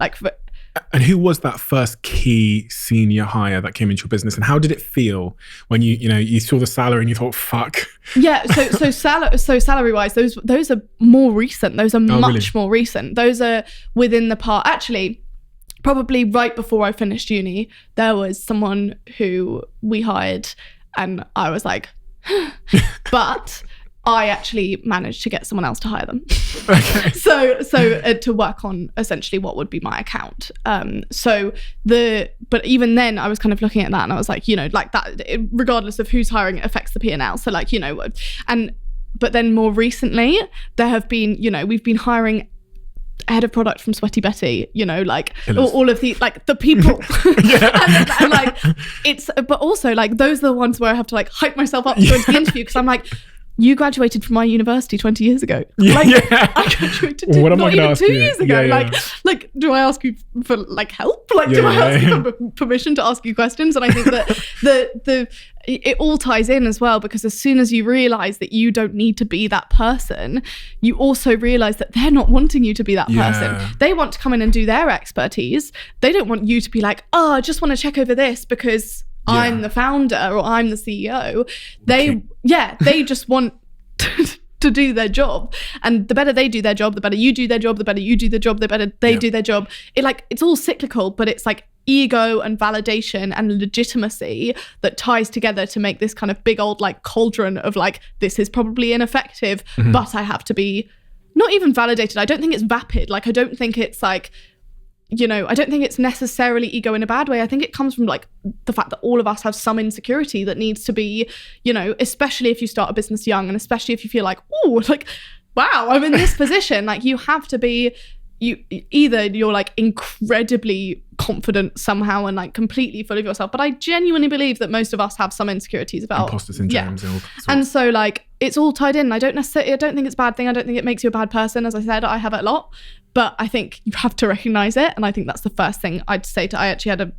And who was that first key senior hire that came into your business, and how did it feel when you saw the salary and you thought, fuck? Yeah, so salary wise, those are more recent. Those are much more recent. Those are within the part. Actually, probably right before I finished uni, there was someone who we hired, and I was like, but I actually managed to get someone else to hire them. Okay. So to work on essentially what would be my account. But even then I was kind of looking at that and I was like, you know, like that, regardless of who's hiring, it affects the P&L. So like, you know, but then more recently there have been, you know, we've been hiring head of product from Sweaty Betty, you know, like all of the, like the people. and like but also like those are the ones where I have to like hype myself up to go into the interview, because I'm like, you graduated from my university 20 years ago. I graduated not even 2 years ago. Like, do I ask you for like help? Like, do I ask you for permission to ask you questions? And I think that it all ties in as well, because as soon as you realize that you don't need to be that person, you also realize that they're not wanting you to be that person. They want to come in and do their expertise. They don't want you to be like, oh, I just want to check over this because I'm the founder or I'm the CEO. They just want to do their job. And the better they do their job, the better you do their job, the better you do the job, the better they do their job. It's all cyclical, but it's like ego and validation and legitimacy that ties together to make this kind of big old like cauldron of like, this is probably ineffective, but I have to be not even validated. I don't think it's vapid. Like, I don't think it's like, you know, I don't think it's necessarily ego in a bad way. I think it comes from like the fact that all of us have some insecurity that needs to be, you know, especially if you start a business young, and especially if you feel like, oh, like, wow, I'm in this position. Like, you have to be, you're like incredibly confident somehow and like completely full of yourself. But I genuinely believe that most of us have some insecurities about imposter syndromes. And so like, it's all tied in. I don't think it's a bad thing. I don't think it makes you a bad person. As I said, I have it a lot, but I think you have to recognize it. And I think that's the first thing I'd say I actually had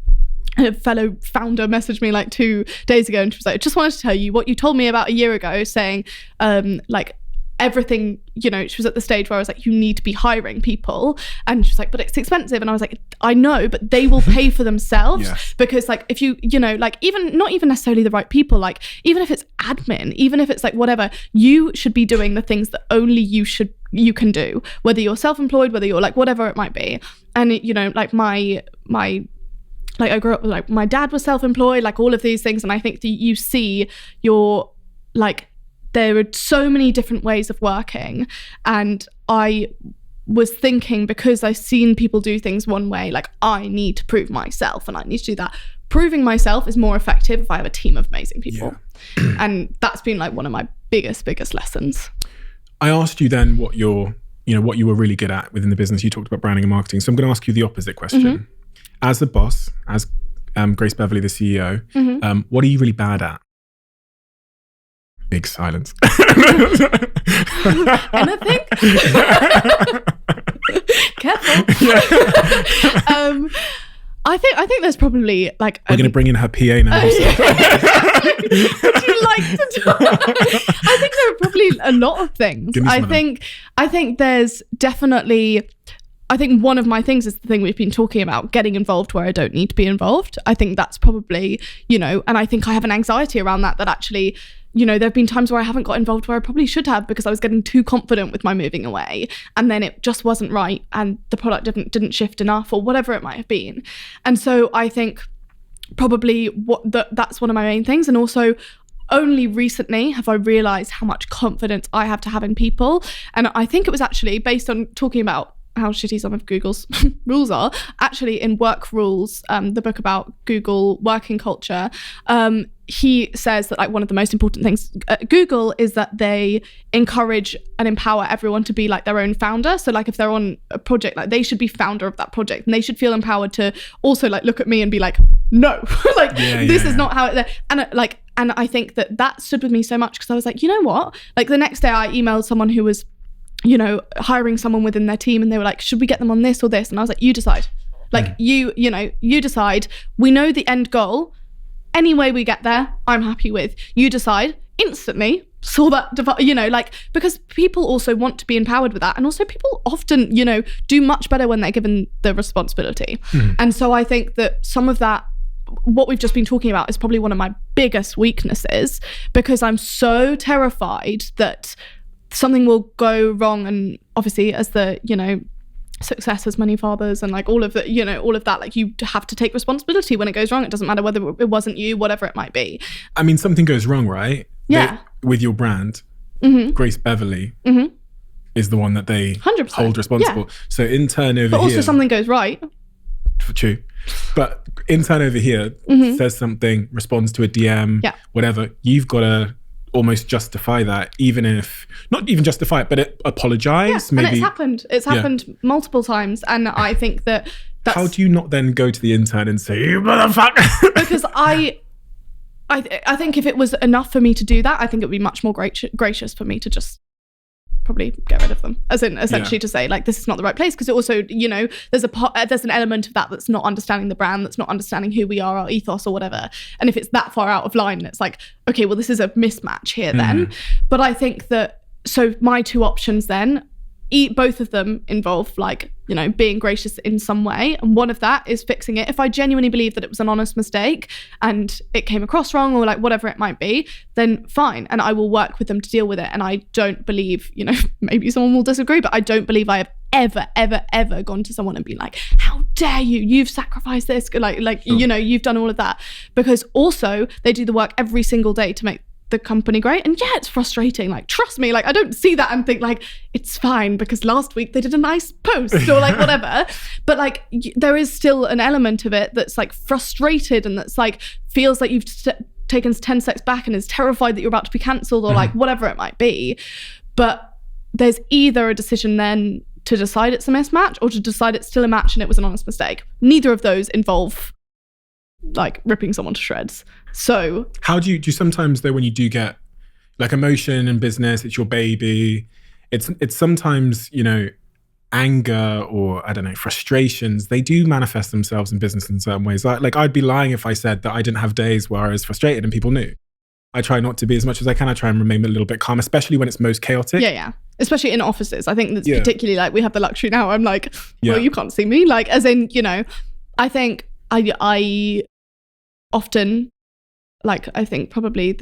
a fellow founder message me like 2 days ago, and she was like, I just wanted to tell you what you told me about a year ago, saying like everything, you know, she was at the stage where I was like, you need to be hiring people. And she was like, but it's expensive. And I was like, I know, but they will pay for themselves. Because like, if you know, like even not even necessarily the right people, like even if it's admin, even if it's like whatever, you should be doing the things that only you can do, whether you're self-employed, whether you're like whatever it might be. And you know, like my like I grew up with like my dad was self-employed, like all of these things. And I think that you see your like, there are so many different ways of working, and I was thinking, because I've seen people do things one way, like I need to prove myself and I need to do that. Proving myself is more effective if I have a team of amazing people. And that's been like one of my biggest lessons. I asked you then what you were really good at within the business. You talked about branding and marketing. So I'm going to ask you the opposite question. As the boss, as Grace Beverley, the CEO, what are you really bad at? Big silence. Anything? Careful. I think there's probably like we're going to bring in her PA now. Would you like to talk? I think there are probably a lot of things. I think there's definitely. I think one of my things is the thing we've been talking about, getting involved where I don't need to be involved. I think that's probably, you know, and I think I have an anxiety around that actually, you know, there have been times where I haven't got involved where I probably should have, because I was getting too confident with my moving away, and then it just wasn't right, and the product didn't shift enough, or whatever it might have been. And so I think probably that's one of my main things. And also, only recently have I realized how much confidence I have to have in people. And I think it was actually based on talking about how shitty some of Google's rules are. Actually, in Work Rules, the book about Google working culture, he says that like one of the most important things at Google is that they encourage and empower everyone to be like their own founder. So like if they're on a project, like they should be founder of that project, and they should feel empowered to also like look at me and be like, no, like this is not how it. And I think that stood with me so much, because I was like, you know what? Like the next day I emailed someone who was hiring someone within their team, and they were like, should we get them on this or this? And I was like, you decide. Like, you decide. We know the end goal. Any way we get there, I'm happy with. You decide. Instantly saw that, because people also want to be empowered with that. And also people often, do much better when they're given the responsibility. And so I think that some of that, what we've just been talking about, is probably one of my biggest weaknesses, because I'm so terrified that something will go wrong. And obviously, as the, success as many fathers and like all of the, all of that, like, you have to take responsibility when it goes wrong. It doesn't matter whether it wasn't you, whatever it might be. I mean, something goes wrong, right? Yeah. With your brand, Grace Beverley is the one that they 100%. hold responsible. Yeah. So intern over here. But also something goes right. True. But intern over here says something, responds to a DM, whatever. You've got to almost justify that, even if, not even justify it, but apologize. Maybe. And it's happened multiple times. And I think that's... How do you not then go to the intern and say, you motherfucker? Because I think if it was enough for me to do that, I think it would be much more gracious for me to just probably get rid of them, as in essentially to say, like, this is not the right place. Because it also, there's an element of that that's not understanding the brand, that's not understanding who we are, our ethos or whatever. And if it's that far out of line, it's like, okay, well, this is a mismatch here then. But I think that, so my two options then, both of them involve, like, being gracious in some way. And one of that is fixing it. If I genuinely believe that it was an honest mistake and it came across wrong, or like whatever it might be, then fine. And I will work with them to deal with it. And I don't believe, maybe someone will disagree, but I don't believe I have ever gone to someone and been like, how dare you? You've sacrificed this. You've done all of that. Because also they do the work every single day to make the company great. And yeah, it's frustrating. Like, trust me, like, I don't see that and think like, it's fine because last week they did a nice post or like whatever. But like, there is still an element of it that's like frustrated and that's like, feels like you've taken 10 steps back and is terrified that you're about to be cancelled or like whatever it might be. But there's either a decision then to decide it's a mismatch or to decide it's still a match and it was an honest mistake. Neither of those involve like ripping someone to shreds. So how do you sometimes, though, when you do get like emotion in business, it's your baby, it's sometimes, anger or I don't know, frustrations, they do manifest themselves in business in certain ways. Like I'd be lying if I said that I didn't have days where I was frustrated and people knew. I try not to be as much as I can. I try and remain a little bit calm, especially when it's most chaotic. Yeah. Especially in offices. I think that's particularly, like, we have the luxury now. I'm like, well, you can't see me. Like, as in, I think I often, like, I think probably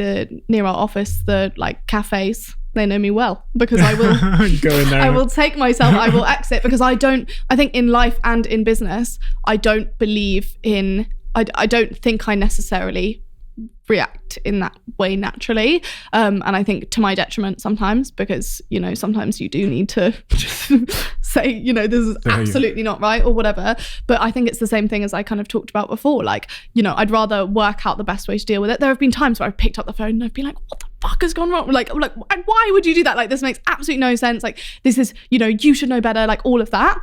near our office, the like cafes, they know me well because I will go in there. I will take myself, I will exit because I think in life and in business, I don't believe in, I don't think I necessarily react in that way naturally. And I think to my detriment sometimes because, sometimes you do need to just say, this is absolutely not right or whatever. But I think it's the same thing as I kind of talked about before. Like, I'd rather work out the best way to deal with it. There have been times where I've picked up the phone and I've been like, what the fuck has gone wrong? Like, why would you do that? Like, this makes absolutely no sense. Like, this is, you should know better, like all of that.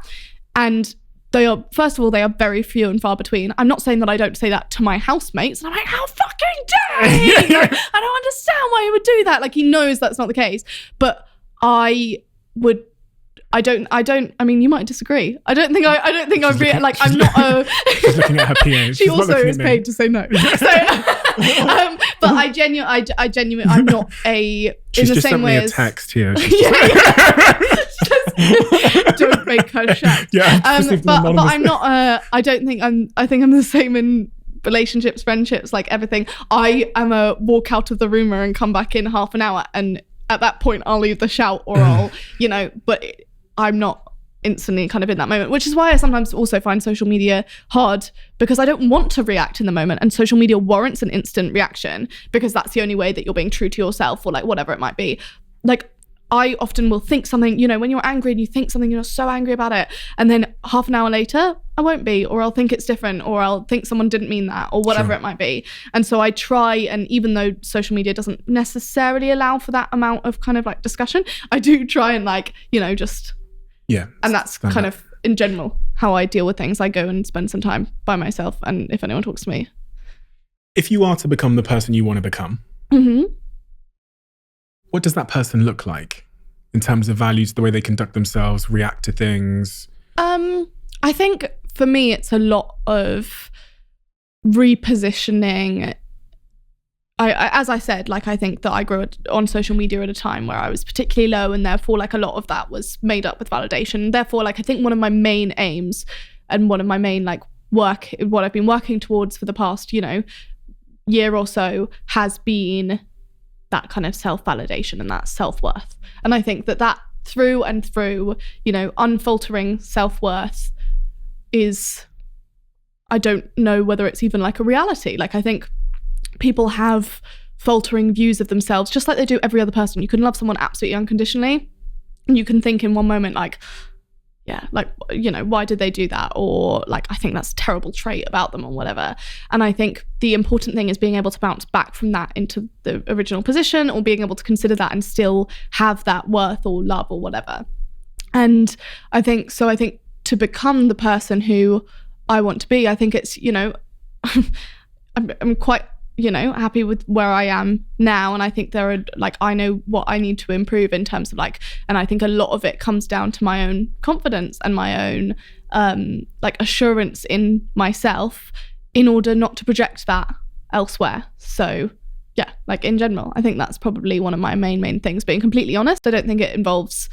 And they are, first of all, they are very few and far between. I'm not saying that I don't say that to my housemates. And I'm like, how fucking dare he? Like, I don't understand why he would do that. Like, he knows that's not the case. But I mean, you might disagree. I don't think like, I'm not a... She's looking at her PA. She also is paid to say no. So, but I genuinely, I'm not a... She's in the just same sent way me a as, text here. Don't make her shout. Yeah, but I'm not. I think I'm the same in relationships, friendships, like everything. I am a walk out of the room and come back in half an hour, and at that point I'll either shout or I'll, But I'm not instantly kind of in that moment, which is why I sometimes also find social media hard because I don't want to react in the moment, and social media warrants an instant reaction because that's the only way that you're being true to yourself or like whatever it might be. Like, I often will think something, when you're angry and you think something, you're so angry about it. And then half an hour later, I won't be, or I'll think it's different, or I'll think someone didn't mean that, or whatever it might be. And so I try, and even though social media doesn't necessarily allow for that amount of kind of like discussion, I do try and like, just... Yeah. And that's kind of, in general, how I deal with things. I go and spend some time by myself, and if anyone talks to me. If you are to become the person you want to become, what does that person look like? in terms of values, the way they conduct themselves, react to things? I think for me, it's a lot of repositioning. As I said, like, I think that I grew on social media at a time where I was particularly low, and therefore like a lot of that was made up with validation. Therefore, like, I think one of my main aims and one of my main like what I've been working towards for the past, year or so has been that kind of self-validation and that self-worth. And I think that through and through, unfaltering self-worth is, I don't know whether it's even like a reality. Like, I think people have faltering views of themselves, just like they do every other person. You can love someone absolutely unconditionally, and you can think in one moment like, yeah, like, why did they do that? Or like, I think that's a terrible trait about them or whatever. And I think the important thing is being able to bounce back from that into the original position, or being able to consider that and still have that worth or love or whatever. And I think to become the person who I want to be, I think it's, I'm quite, happy with where I am now. And I think there are like, I know what I need to improve in terms of like, and I think a lot of it comes down to my own confidence and my own like assurance in myself, in order not to project that elsewhere. So yeah, like in general, I think that's probably one of my main things. Being completely honest, I don't think it involves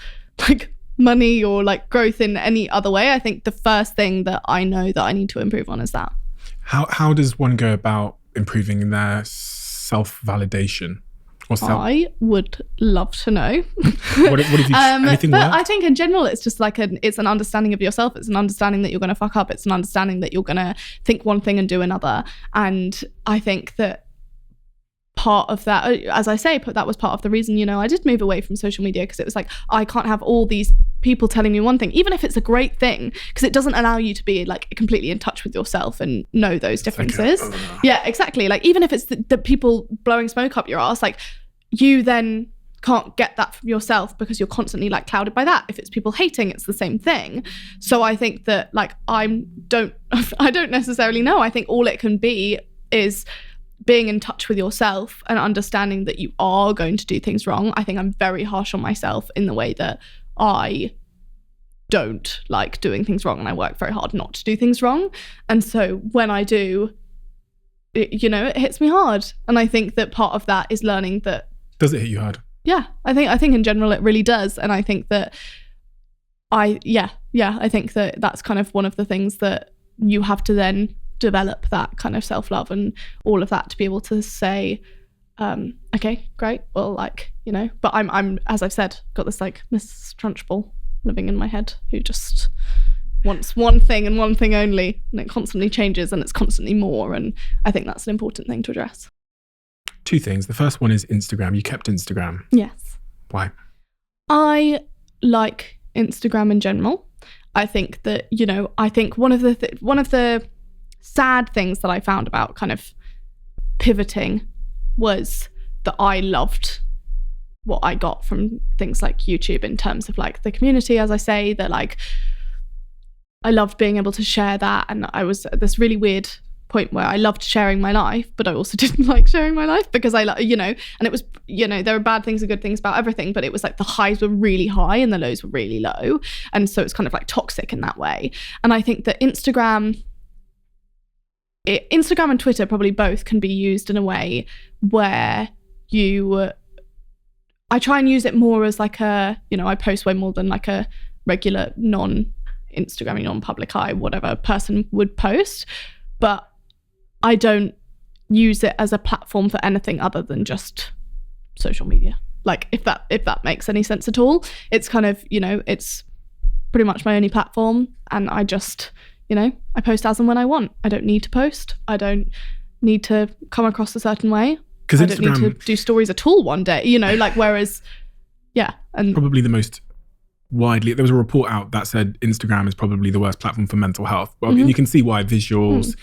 like money or like growth in any other way. I think the first thing that I know that I need to improve on is that. How does one go about improving their self-validation? Or I would love to know. What have you anything but worked? I think in general it's just like it's an understanding of yourself. It's an understanding that you're going to fuck up. It's an understanding that you're going to think one thing and do another. And I think that part of that, as I say, that was part of the reason, I did move away from social media, because it was like, I can't have all these people telling me one thing, even if it's a great thing, because it doesn't allow you to be like completely in touch with yourself and know those differences. Yeah, exactly. Like, even if it's the people blowing smoke up your ass, like, you then can't get that from yourself because you're constantly like clouded by that. If it's people hating, it's the same thing. So I think that like, I don't necessarily know. I think all it can be is being in touch with yourself and understanding that you are going to do things wrong. I think I'm very harsh on myself in the way that I don't like doing things wrong, and I work very hard not to do things wrong. And so when I do, it hits me hard. And I think that part of that is learning that. Does it hit you hard? Yeah, I think in general it really does. And I think that I think that that's kind of one of the things that you have to then develop, that kind of self-love and all of that, to be able to say, okay, great, well, like, but I'm as I've said, got this like Miss Trunchbull living in my head who just wants one thing and one thing only, and it constantly changes and it's constantly more. And I think that's an important thing to address. Two things. The first one is Instagram. You kept Instagram. Yes. Why? I like Instagram in general. I think that, I think one of the sad things that I found about kind of pivoting was that I loved what I got from things like YouTube in terms of like the community, as I say, that like I loved being able to share that. And I was at this really weird point where I loved sharing my life, but I also didn't like sharing my life because and it was, there were bad things and good things about everything, but it was like the highs were really high and the lows were really low. And so it's kind of like toxic in that way. And I think that Instagram and Twitter probably both can be used in a way where I try and use it more as like I post way more than like a regular non-Instagram, non-public eye, whatever person would post, but I don't use it as a platform for anything other than just social media. Like, if that makes any sense at all. It's kind of, it's pretty much my only platform, and I just, I post as and when I want. I don't need to post. I don't need to come across a certain way. Because I don't need to do stories at all one day, whereas, yeah. And probably the most widely, there was a report out that said Instagram is probably the worst platform for mental health. Well, and you can see why. Visuals,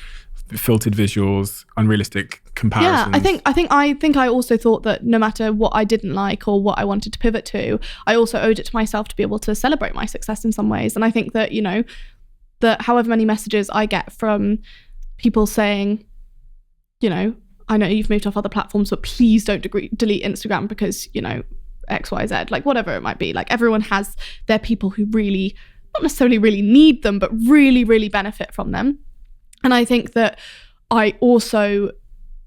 filtered visuals, unrealistic comparisons. Yeah, I think I also thought that no matter what I didn't like or what I wanted to pivot to, I also owed it to myself to be able to celebrate my success in some ways. And I think that, that however many messages I get from people saying, I know you've moved off other platforms, but please don't delete Instagram because, XYZ, like whatever it might be. Like everyone has their people who really, not necessarily really need them, but really, really benefit from them. And I think that I also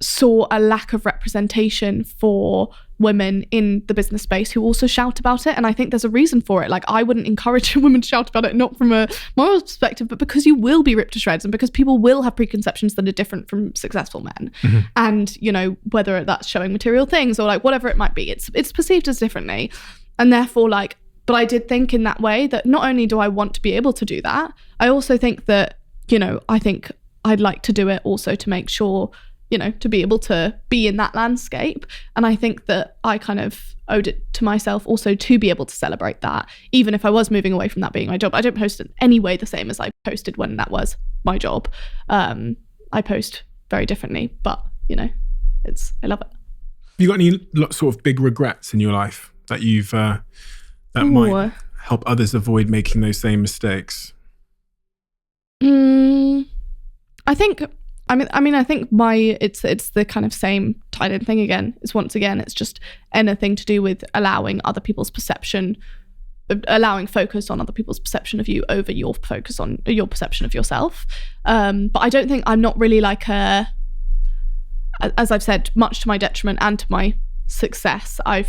saw a lack of representation for women in the business space who also shout about it. And I think there's a reason for it. Like I wouldn't encourage women to shout about it, not from a moral perspective, but because you will be ripped to shreds and because people will have preconceptions that are different from successful men. And, you know, whether that's showing material things or like whatever it might be, it's perceived as differently. And therefore, like, but I did think in that way that not only do I want to be able to do that, I also think that, you know, I think I'd like to do it also to make sure, you know, to be able to be in that landscape. And I think that I kind of owed it to myself also to be able to celebrate that, even if I was moving away from that being my job. I don't post in any way the same as I posted when that was my job. I post very differently, but, you know, I love it. You got any sort of big regrets in your life that you've, that might help others avoid making those same mistakes? I think it's the kind of same tied in thing again. It's just anything to do with allowing other people's perception, allowing focus on other people's perception of you over your focus on your perception of yourself. But I don't think I'm not really like as I've said, much to my detriment and to my success, I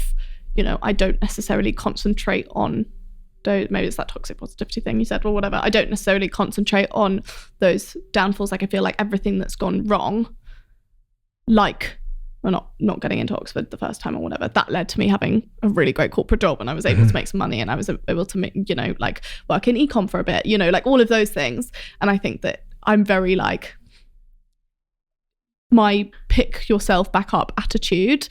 don't necessarily concentrate on maybe it's that toxic positivity thing you said or whatever. I don't necessarily concentrate on those downfalls. Like I feel like everything that's gone wrong, like we're not getting into Oxford the first time or whatever, that led to me having a really great corporate job and I was able to make some money and I was able to make, you know, like work in ecom for a bit, you know, like all of those things. And I think that I'm very like, my pick yourself back up attitude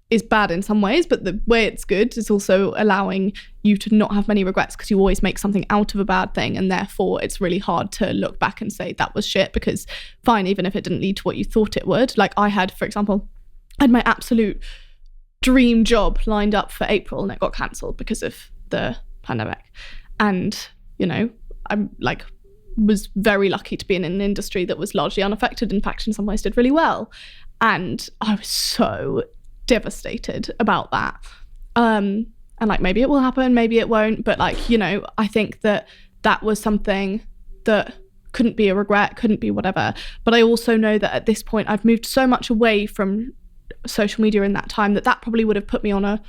is bad in some ways, but the way it's good is also allowing you to not have many regrets because you always make something out of a bad thing, and therefore it's really hard to look back and say that was shit, because fine, even if it didn't lead to what you thought it would. Like I had, for example, my absolute dream job lined up for April and it got cancelled because of the pandemic. And, you know, I'm like, was very lucky to be in an industry that was largely unaffected. In fact, in some ways did really well. And I was so devastated about that. And like, maybe it will happen, maybe it won't, but like, you know, I think that was something that couldn't be a regret, couldn't be whatever. But I also know that at this point I've moved so much away from social media in that time that probably would have put me on a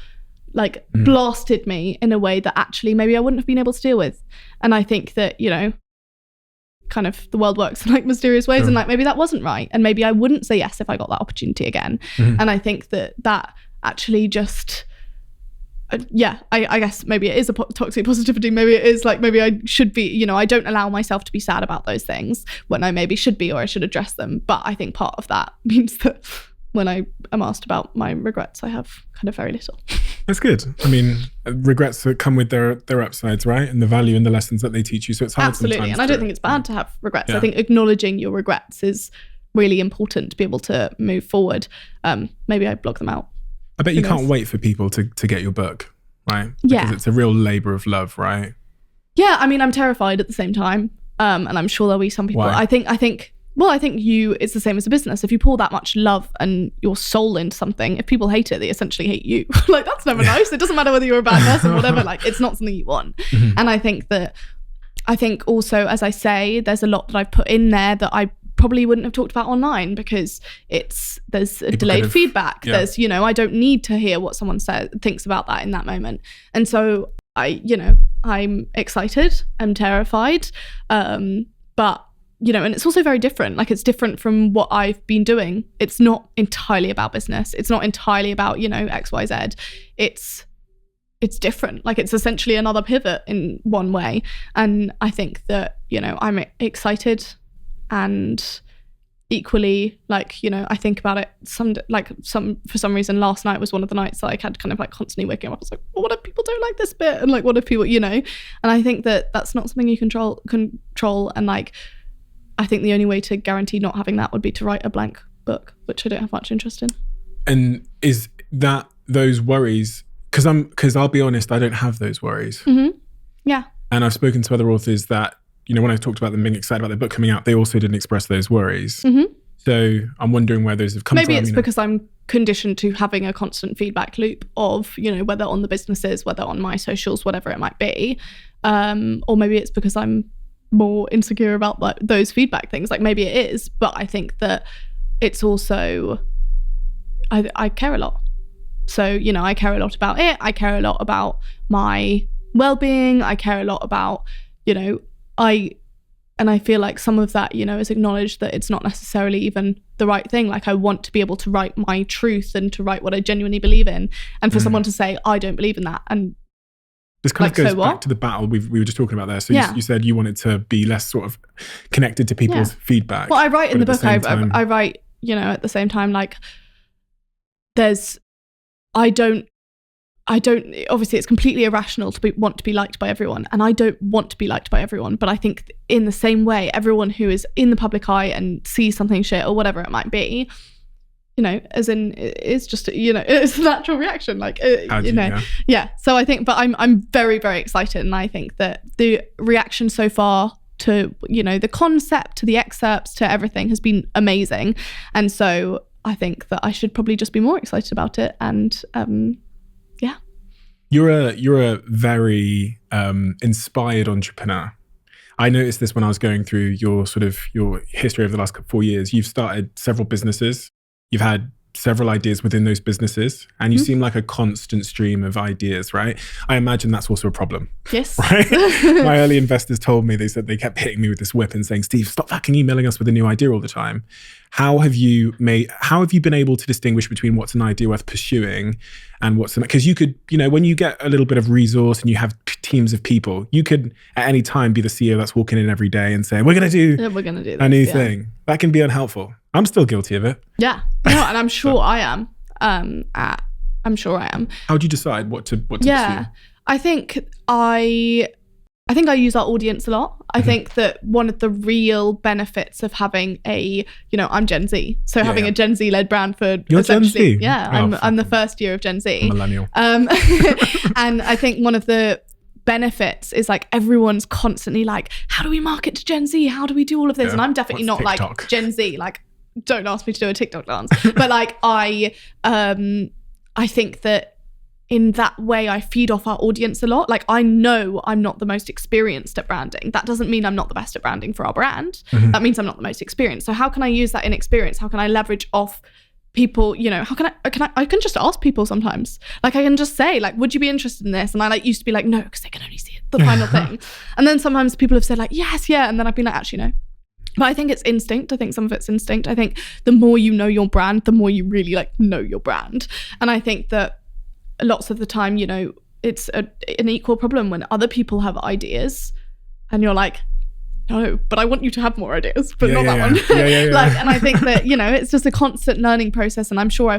blasted me in a way that actually maybe I wouldn't have been able to deal with. And I think that, you know, kind of the world works in like mysterious ways, and like maybe that wasn't right, and maybe I wouldn't say yes if I got that opportunity again. And I think that actually just I guess maybe it is a toxic positivity, maybe it is like, maybe I should be, you know, I don't allow myself to be sad about those things when I maybe should be, or I should address them. But I think part of that means that when I am asked about my regrets, I have kind of very little. That's good. I mean, regrets come with their upsides, right? And the value and the lessons that they teach you. So it's hard absolutely. And I don't think it's bad to have regrets. I think acknowledging your regrets is really important to be able to move forward. Maybe I block them out. I bet you can't wait for people to get your book, right? Because it's a real labor of love, right? Yeah, I mean, I'm terrified at the same time. And I'm sure there'll be some people. Why? I think it's the same as a business. If you pour that much love and your soul into something, if people hate it, they essentially hate you. Like, that's never nice. It doesn't matter whether you're a bad person or whatever. Like, it's not something you want. And I think also, as I say, there's a lot that I've put in there that I probably wouldn't have talked about online, because there's a delayed feedback. There's, you know, I don't need to hear what someone thinks about that in that moment. And so I'm excited, I'm terrified, but you know, and it's also very different. Like, it's different from what I've been doing. It's not entirely about business. It's not entirely about, you know, XYZ. It's different. Like, it's essentially another pivot in one way. And I think that, you know, I'm excited, and equally, like, you know, I think about it for some reason last night was one of the nights that I had kind of like constantly waking up. I was like, well, what if people don't like this bit? And like, what if people, you know? And I think that that's not something you control. And like, I think the only way to guarantee not having that would be to write a blank book, which I don't have much interest in. And is that those worries? Because I'll be honest, I don't have those worries. Yeah. And I've spoken to other authors that, you know, when I talked about them being excited about their book coming out, they also didn't express those worries. So I'm wondering where those have come from. Maybe it's because I'm conditioned to having a constant feedback loop of, whether on the businesses, whether on my socials, whatever it might be. Or maybe it's because I'm more insecure about those feedback things. Like maybe it is, but I think that it's also, I care a lot. So, I care a lot about it. I care a lot about my well-being. I care a lot about, and I feel like some of that, is acknowledged that it's not necessarily even the right thing. Like I want to be able to write my truth and to write what I genuinely believe in. And for someone to say, I don't believe in that. And this kind of goes back to the battle we were just talking about there. So you said you wanted to be less sort of connected to people's feedback. Well, I write in the book, I write, at the same time, like I don't, obviously it's completely irrational to want to be liked by everyone. And I don't want to be liked by everyone. But I think in the same way, everyone who is in the public eye and sees something shit or whatever it might be, as in it's just, it's a natural reaction. Like, yeah. So I think, but I'm very, very excited. And I think that the reaction so far to, the concept, to the excerpts, to everything has been amazing. And so I think that I should probably just be more excited about it. And, yeah. You're a very inspired entrepreneur. I noticed this when I was going through your history over the last 4 years. You've started several businesses. You've had several ideas within those businesses, and you seem like a constant stream of ideas, right? I imagine that's also a problem. Yes. Right? My early investors told me, they said they kept hitting me with this whip and saying, Steve, stop fucking emailing us with a new idea all the time. How have you been able to distinguish between what's an idea worth pursuing and what's because you could, when you get a little bit of resource and you have teams of people, you could at any time be the CEO that's walking in every day and saying, we're going to do this, a new thing. That can be unhelpful. I'm still guilty of it. Yeah. No, and I'm sure I am. I'm sure I am. How do you decide what to pursue? I think I use our audience a lot. I think that one of the real benefits of having I'm Gen Z. So having a Gen Z led brand for You're essentially, Gen Z? Yeah, I'm the first year of Gen Z. Millennial. And I think one of the benefits is like everyone's constantly like, how do we market to Gen Z? How do we do all of this? And I'm definitely not TikTok? Like Gen Z. Like, don't ask me to do a TikTok dance. But like I think that in that way, I feed off our audience a lot. Like I know I'm not the most experienced at branding. That doesn't mean I'm not the best at branding for our brand. That means I'm not the most experienced. So how can I use that inexperience? How can I leverage off people? How can I can just ask people sometimes. Like I can just say like, would you be interested in this? And I used to be like, no, because they can only see the final thing. And then sometimes people have said like, yes, yeah. And then I've been like, actually, no. But I think it's instinct. I think some of it's instinct. I think the more you know your brand, the more you really like know your brand. And I think that lots of the time, it's an equal problem when other people have ideas and you're like, no, but I want you to have more ideas, but not that one. Like, and I think that, it's just a constant learning process. And I'm sure I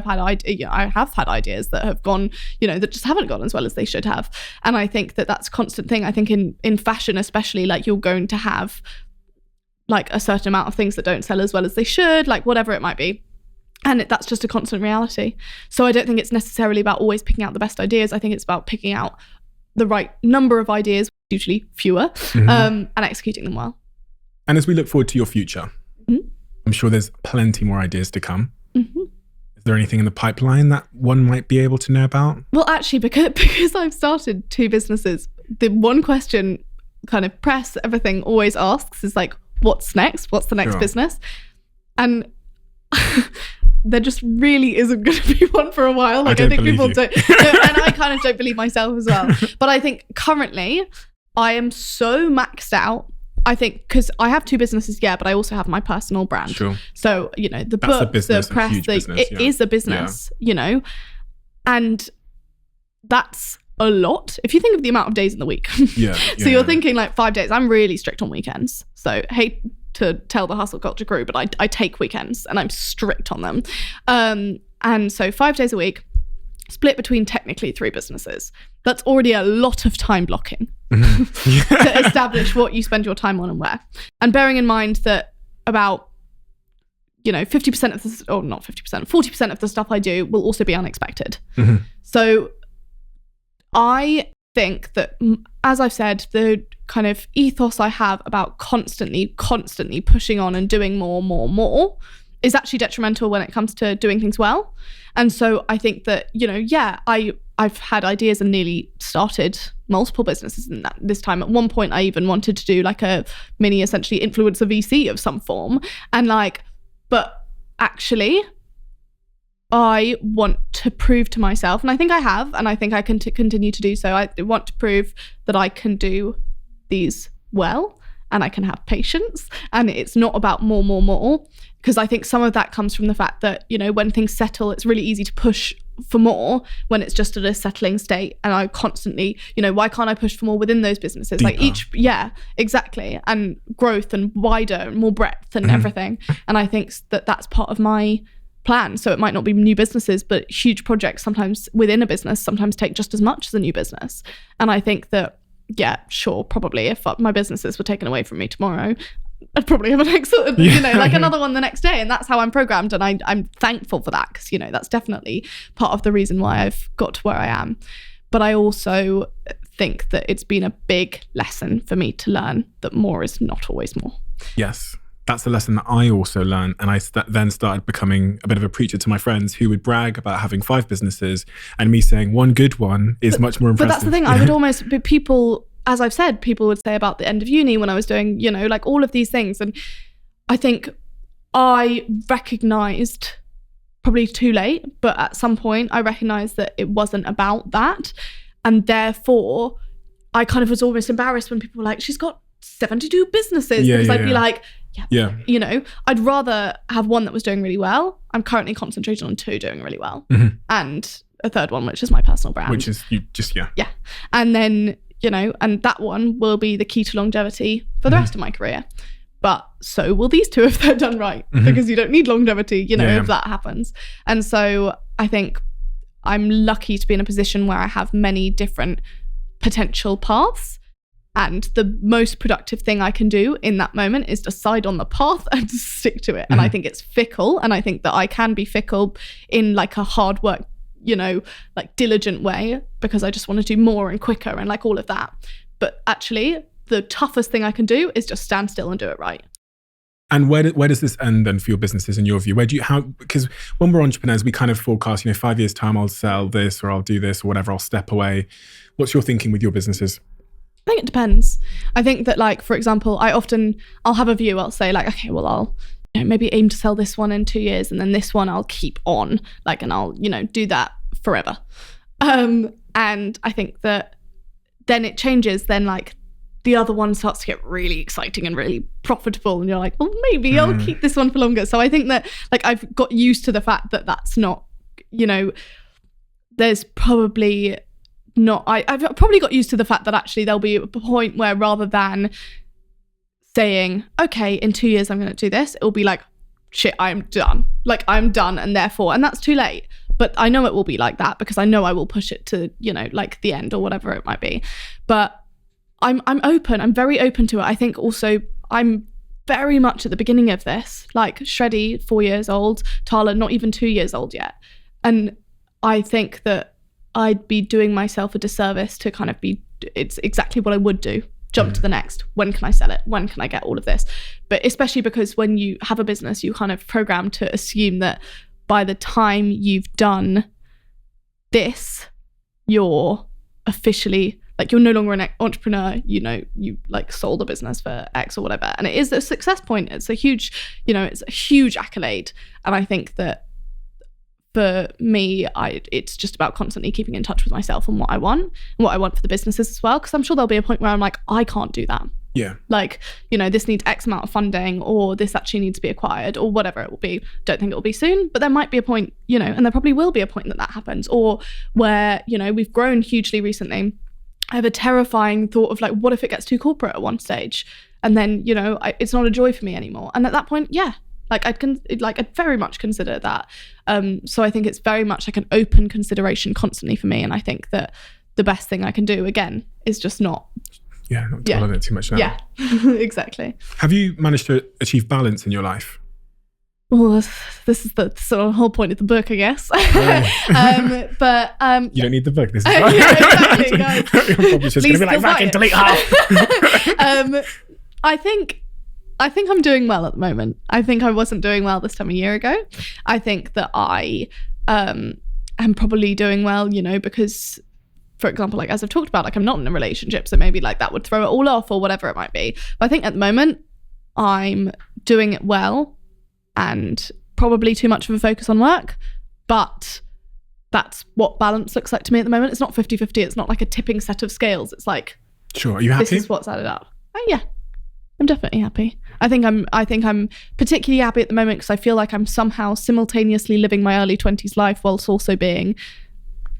have had ideas that have gone, that just haven't gone as well as they should have. And I think that that's a constant thing. I think in fashion, especially, like you're going to have like a certain amount of things that don't sell as well as they should, like whatever it might be. And that's just a constant reality. So I don't think it's necessarily about always picking out the best ideas. I think it's about picking out the right number of ideas, usually fewer, and executing them well. And as we look forward to your future, I'm sure there's plenty more ideas to come. Is there anything in the pipeline that one might be able to know about? Well, actually, because I've started 2 businesses, the one question kind of press, everything always asks is like, what's next? What's the next business? And there just really isn't going to be one for a while. Like I think people don't, and I kind of don't believe myself as well. But I think currently I am so maxed out. I think because I have 2 businesses, but I also have my personal brand. Sure. So, the book, the press, it is a business, and that's a lot. If you think of the amount of days in the week. So you're thinking like 5 days. I'm really strict on weekends. So hate to tell the hustle culture crew, but I take weekends and I'm strict on them. And so 5 days a week, split between technically 3 businesses. That's already a lot of time blocking to establish what you spend your time on and where. And bearing in mind that about 50% of this, or not 50%, 40% of the stuff I do will also be unexpected. So I think that, as I've said, the kind of ethos I have about constantly pushing on and doing more, is actually detrimental when it comes to doing things well. And so I think that, I've had ideas and nearly started multiple businesses in this time. At one point, I even wanted to do like a mini, essentially, influencer VC of some form. And but actually, I want to prove to myself, and I think I have, and I think I can continue to do so. I want to prove that I can do these well, and I can have patience, and it's not about more. Because I think some of that comes from the fact that, when things settle, it's really easy to push for more when it's just at a settling state. And I constantly, why can't I push for more within those businesses? Deeper. Exactly. And growth and wider and more breadth and everything. And I think that that's part of my plan. So it might not be new businesses, but huge projects sometimes within a business sometimes take just as much as a new business. And I think that, probably if my businesses were taken away from me tomorrow, I'd probably have an excellent, another one the next day. And that's how I'm programmed. And I'm thankful for that because, that's definitely part of the reason why I've got to where I am. But I also think that it's been a big lesson for me to learn that more is not always more. Yes. That's the lesson that I also learned. And I then started becoming a bit of a preacher to my friends who would brag about having 5 businesses and me saying one good one is much more impressive. But that's the thing. I would almost, people, as I've said, people would say about the end of uni when I was doing, all of these things. And I think I recognised, probably too late, but at some point I recognised that it wasn't about that. And therefore, I kind of was almost embarrassed when people were like, she's got 72 businesses. Because I'd be like, I'd rather have one that was doing really well. I'm currently concentrating on 2 doing really well. And a third one, which is my personal brand. Which is Yeah. And then, and that one will be the key to longevity for the rest of my career. But so will these 2 if they're done right, because you don't need longevity, if that happens. And so I think I'm lucky to be in a position where I have many different potential paths. And the most productive thing I can do in that moment is decide on the path and stick to it. And I think it's fickle. And I think that I can be fickle in like a hard work, diligent way, because I just want to do more and quicker and all of that. But actually, the toughest thing I can do is just stand still and do it right. And where does this end then for your businesses in your view? Because when we're entrepreneurs, we kind of forecast, 5 years time, I'll sell this or I'll do this or whatever, I'll step away. What's your thinking with your businesses? I think it depends. I think that, for example, I'll have a view. I'll say okay, well, I'll maybe aim to sell this one in 2 years, and then this one I'll keep on, and I'll, do that forever. And I think that then it changes. Then the other one starts to get really exciting and really profitable, and you're like, well, maybe I'll keep this one for longer. So I think that I've got used to the fact that that's not, there's probably not, I've probably got used to the fact that actually there'll be a point where rather than saying, okay, in 2 years I'm going to do this, it'll be shit, I'm done. I'm done, and therefore, and that's too late. But I know it will be like that because I know I will push it to, the end or whatever it might be. But I'm open. I'm very open to it. I think also I'm very much at the beginning of this. Shreddy, 4 years old, Tala, not even 2 years old yet. And I think that I'd be doing myself a disservice to kind of it's exactly what I would do. Jump to the next. When can I sell it? When can I get all of this? But especially because when you have a business, you kind of program to assume that by the time you've done this, you're officially, you're no longer an entrepreneur, you sold a business for X or whatever. And it is a success point. It's a huge, it's a huge accolade. And I think that for me, it's just about constantly keeping in touch with myself and what I want and what I want for the businesses as well. Because I'm sure there'll be a point where I'm like, I can't do that. Yeah. This needs X amount of funding, or this actually needs to be acquired, or whatever it will be. Don't think it will be soon, but there might be a point, and there probably will be a point that happens, or where, we've grown hugely recently. I have a terrifying thought of what if it gets too corporate at one stage? And then, it's not a joy for me anymore. And at that point, yeah, I'd very much consider that. So I think it's very much an open consideration constantly for me. And I think that the best thing I can do, again, is just not dwell on it too much now. Yeah, exactly. Have you managed to achieve balance in your life? Well, this is the sort of whole point of the book, I guess. But you don't need the book. This is exactly, guys. You're probably just going to be fucking delete half. I think I think I'm doing well at the moment. I think I wasn't doing well this time a year ago. I think that I am probably doing well, you know, because, for example, like as I've talked about, like I'm not in a relationship, so maybe like that would throw it all off or whatever it might be. But I think at the moment I'm doing it well, and probably too much of a focus on work, but that's what balance looks like to me at the moment. It's not 50-50. It's not like a tipping set of scales. It's like, sure. Are you happy? This is what's added up. Oh yeah, I'm definitely happy. I think I'm particularly happy at the moment because I feel like I'm somehow simultaneously living my early 20s life whilst also being,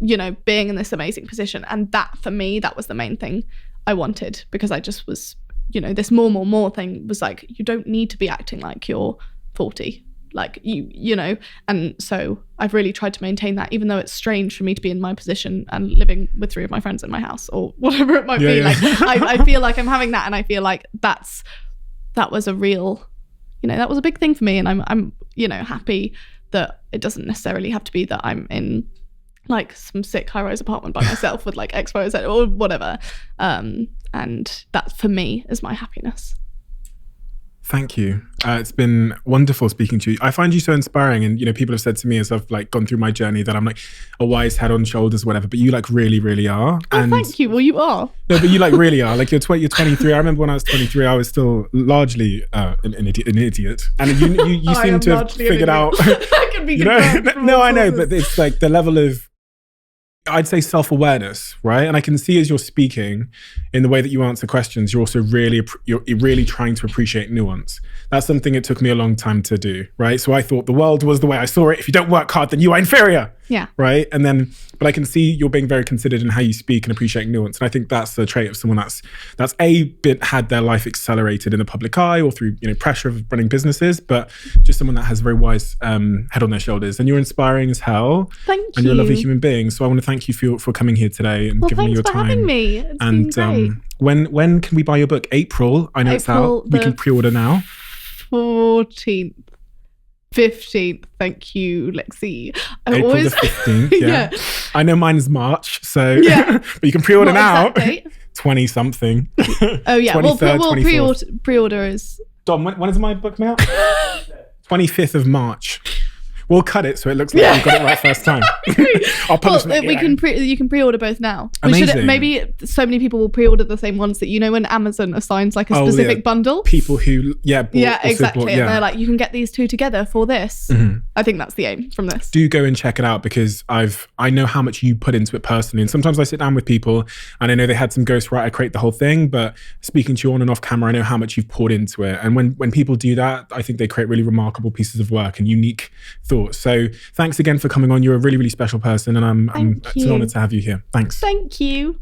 you know, being in this amazing position. And that for me, that was the main thing I wanted, because I just was, you know, this more thing was like, you don't need to be acting like you're 40. Like you know, and so I've really tried to maintain that, even though it's strange for me to be in my position and living with 3 of my friends in my house or whatever it might be. Yeah. Like I feel like I'm having that, and I feel like that was a real, you know, that was a big thing for me, and I'm you know, happy that it doesn't necessarily have to be that I'm in like some sick high-rise apartment by myself with like X, Y, Z or whatever, and that for me is my happiness. Thank you. It's been wonderful speaking to you. I find you so inspiring, and you know, people have said to me as I've like gone through my journey that I'm like a wise head on shoulders, whatever. But you like really are. Oh, and thank you. Well, you are. No, but you like really are. Like you're 23. I remember when I was 23, I was still largely an idiot, and you seem to have figured out. That can be, you know. No, I know, but it's like the level of, I'd say, self-awareness, right? And I can see as you're speaking in the way that you answer questions, you're also really trying to appreciate nuance. That's something it took me a long time to do, right? So I thought the world was the way I saw it. If you don't work hard, then you are inferior. Yeah. Right. And then, but I can see you're being very considered in how you speak and appreciating nuance. And I think that's the trait of someone that's had their life accelerated in the public eye or through, you know, pressure of running businesses, but just someone that has a very wise head on their shoulders. And you're inspiring as hell. Thank you. And you're a lovely human being. So I want to thank you for coming here today and giving me your time. Thanks for having me. It's been great. When can we buy your book? April. I know it's out. We can pre-order now. 14th. 15th, thank you, Lexi. April the 15th, yeah. I know mine is March, so yeah. But you can pre-order now. 20 something. Oh yeah, we'll pre-order is. Dom, when is my book now? 25th of March. We'll cut it so it looks like we got it right first time. I'll publish it. You can pre-order both now. Amazing. Maybe so many people will pre-order the same ones that, you know, when Amazon assigns like a specific bundle. People who exactly. And they're like, you can get these 2 together for this. Mm-hmm. I think that's the aim from this. Do go and check it out, because I know how much you put into it personally. And sometimes I sit down with people and I know they had some ghostwriter create the whole thing, but speaking to you on and off camera, I know how much you've poured into it. And when people do that, I think they create really remarkable pieces of work and unique thoughts. So thanks again for coming on. You're a really, really special person, and it's an honor to have you here. Thanks. Thank you.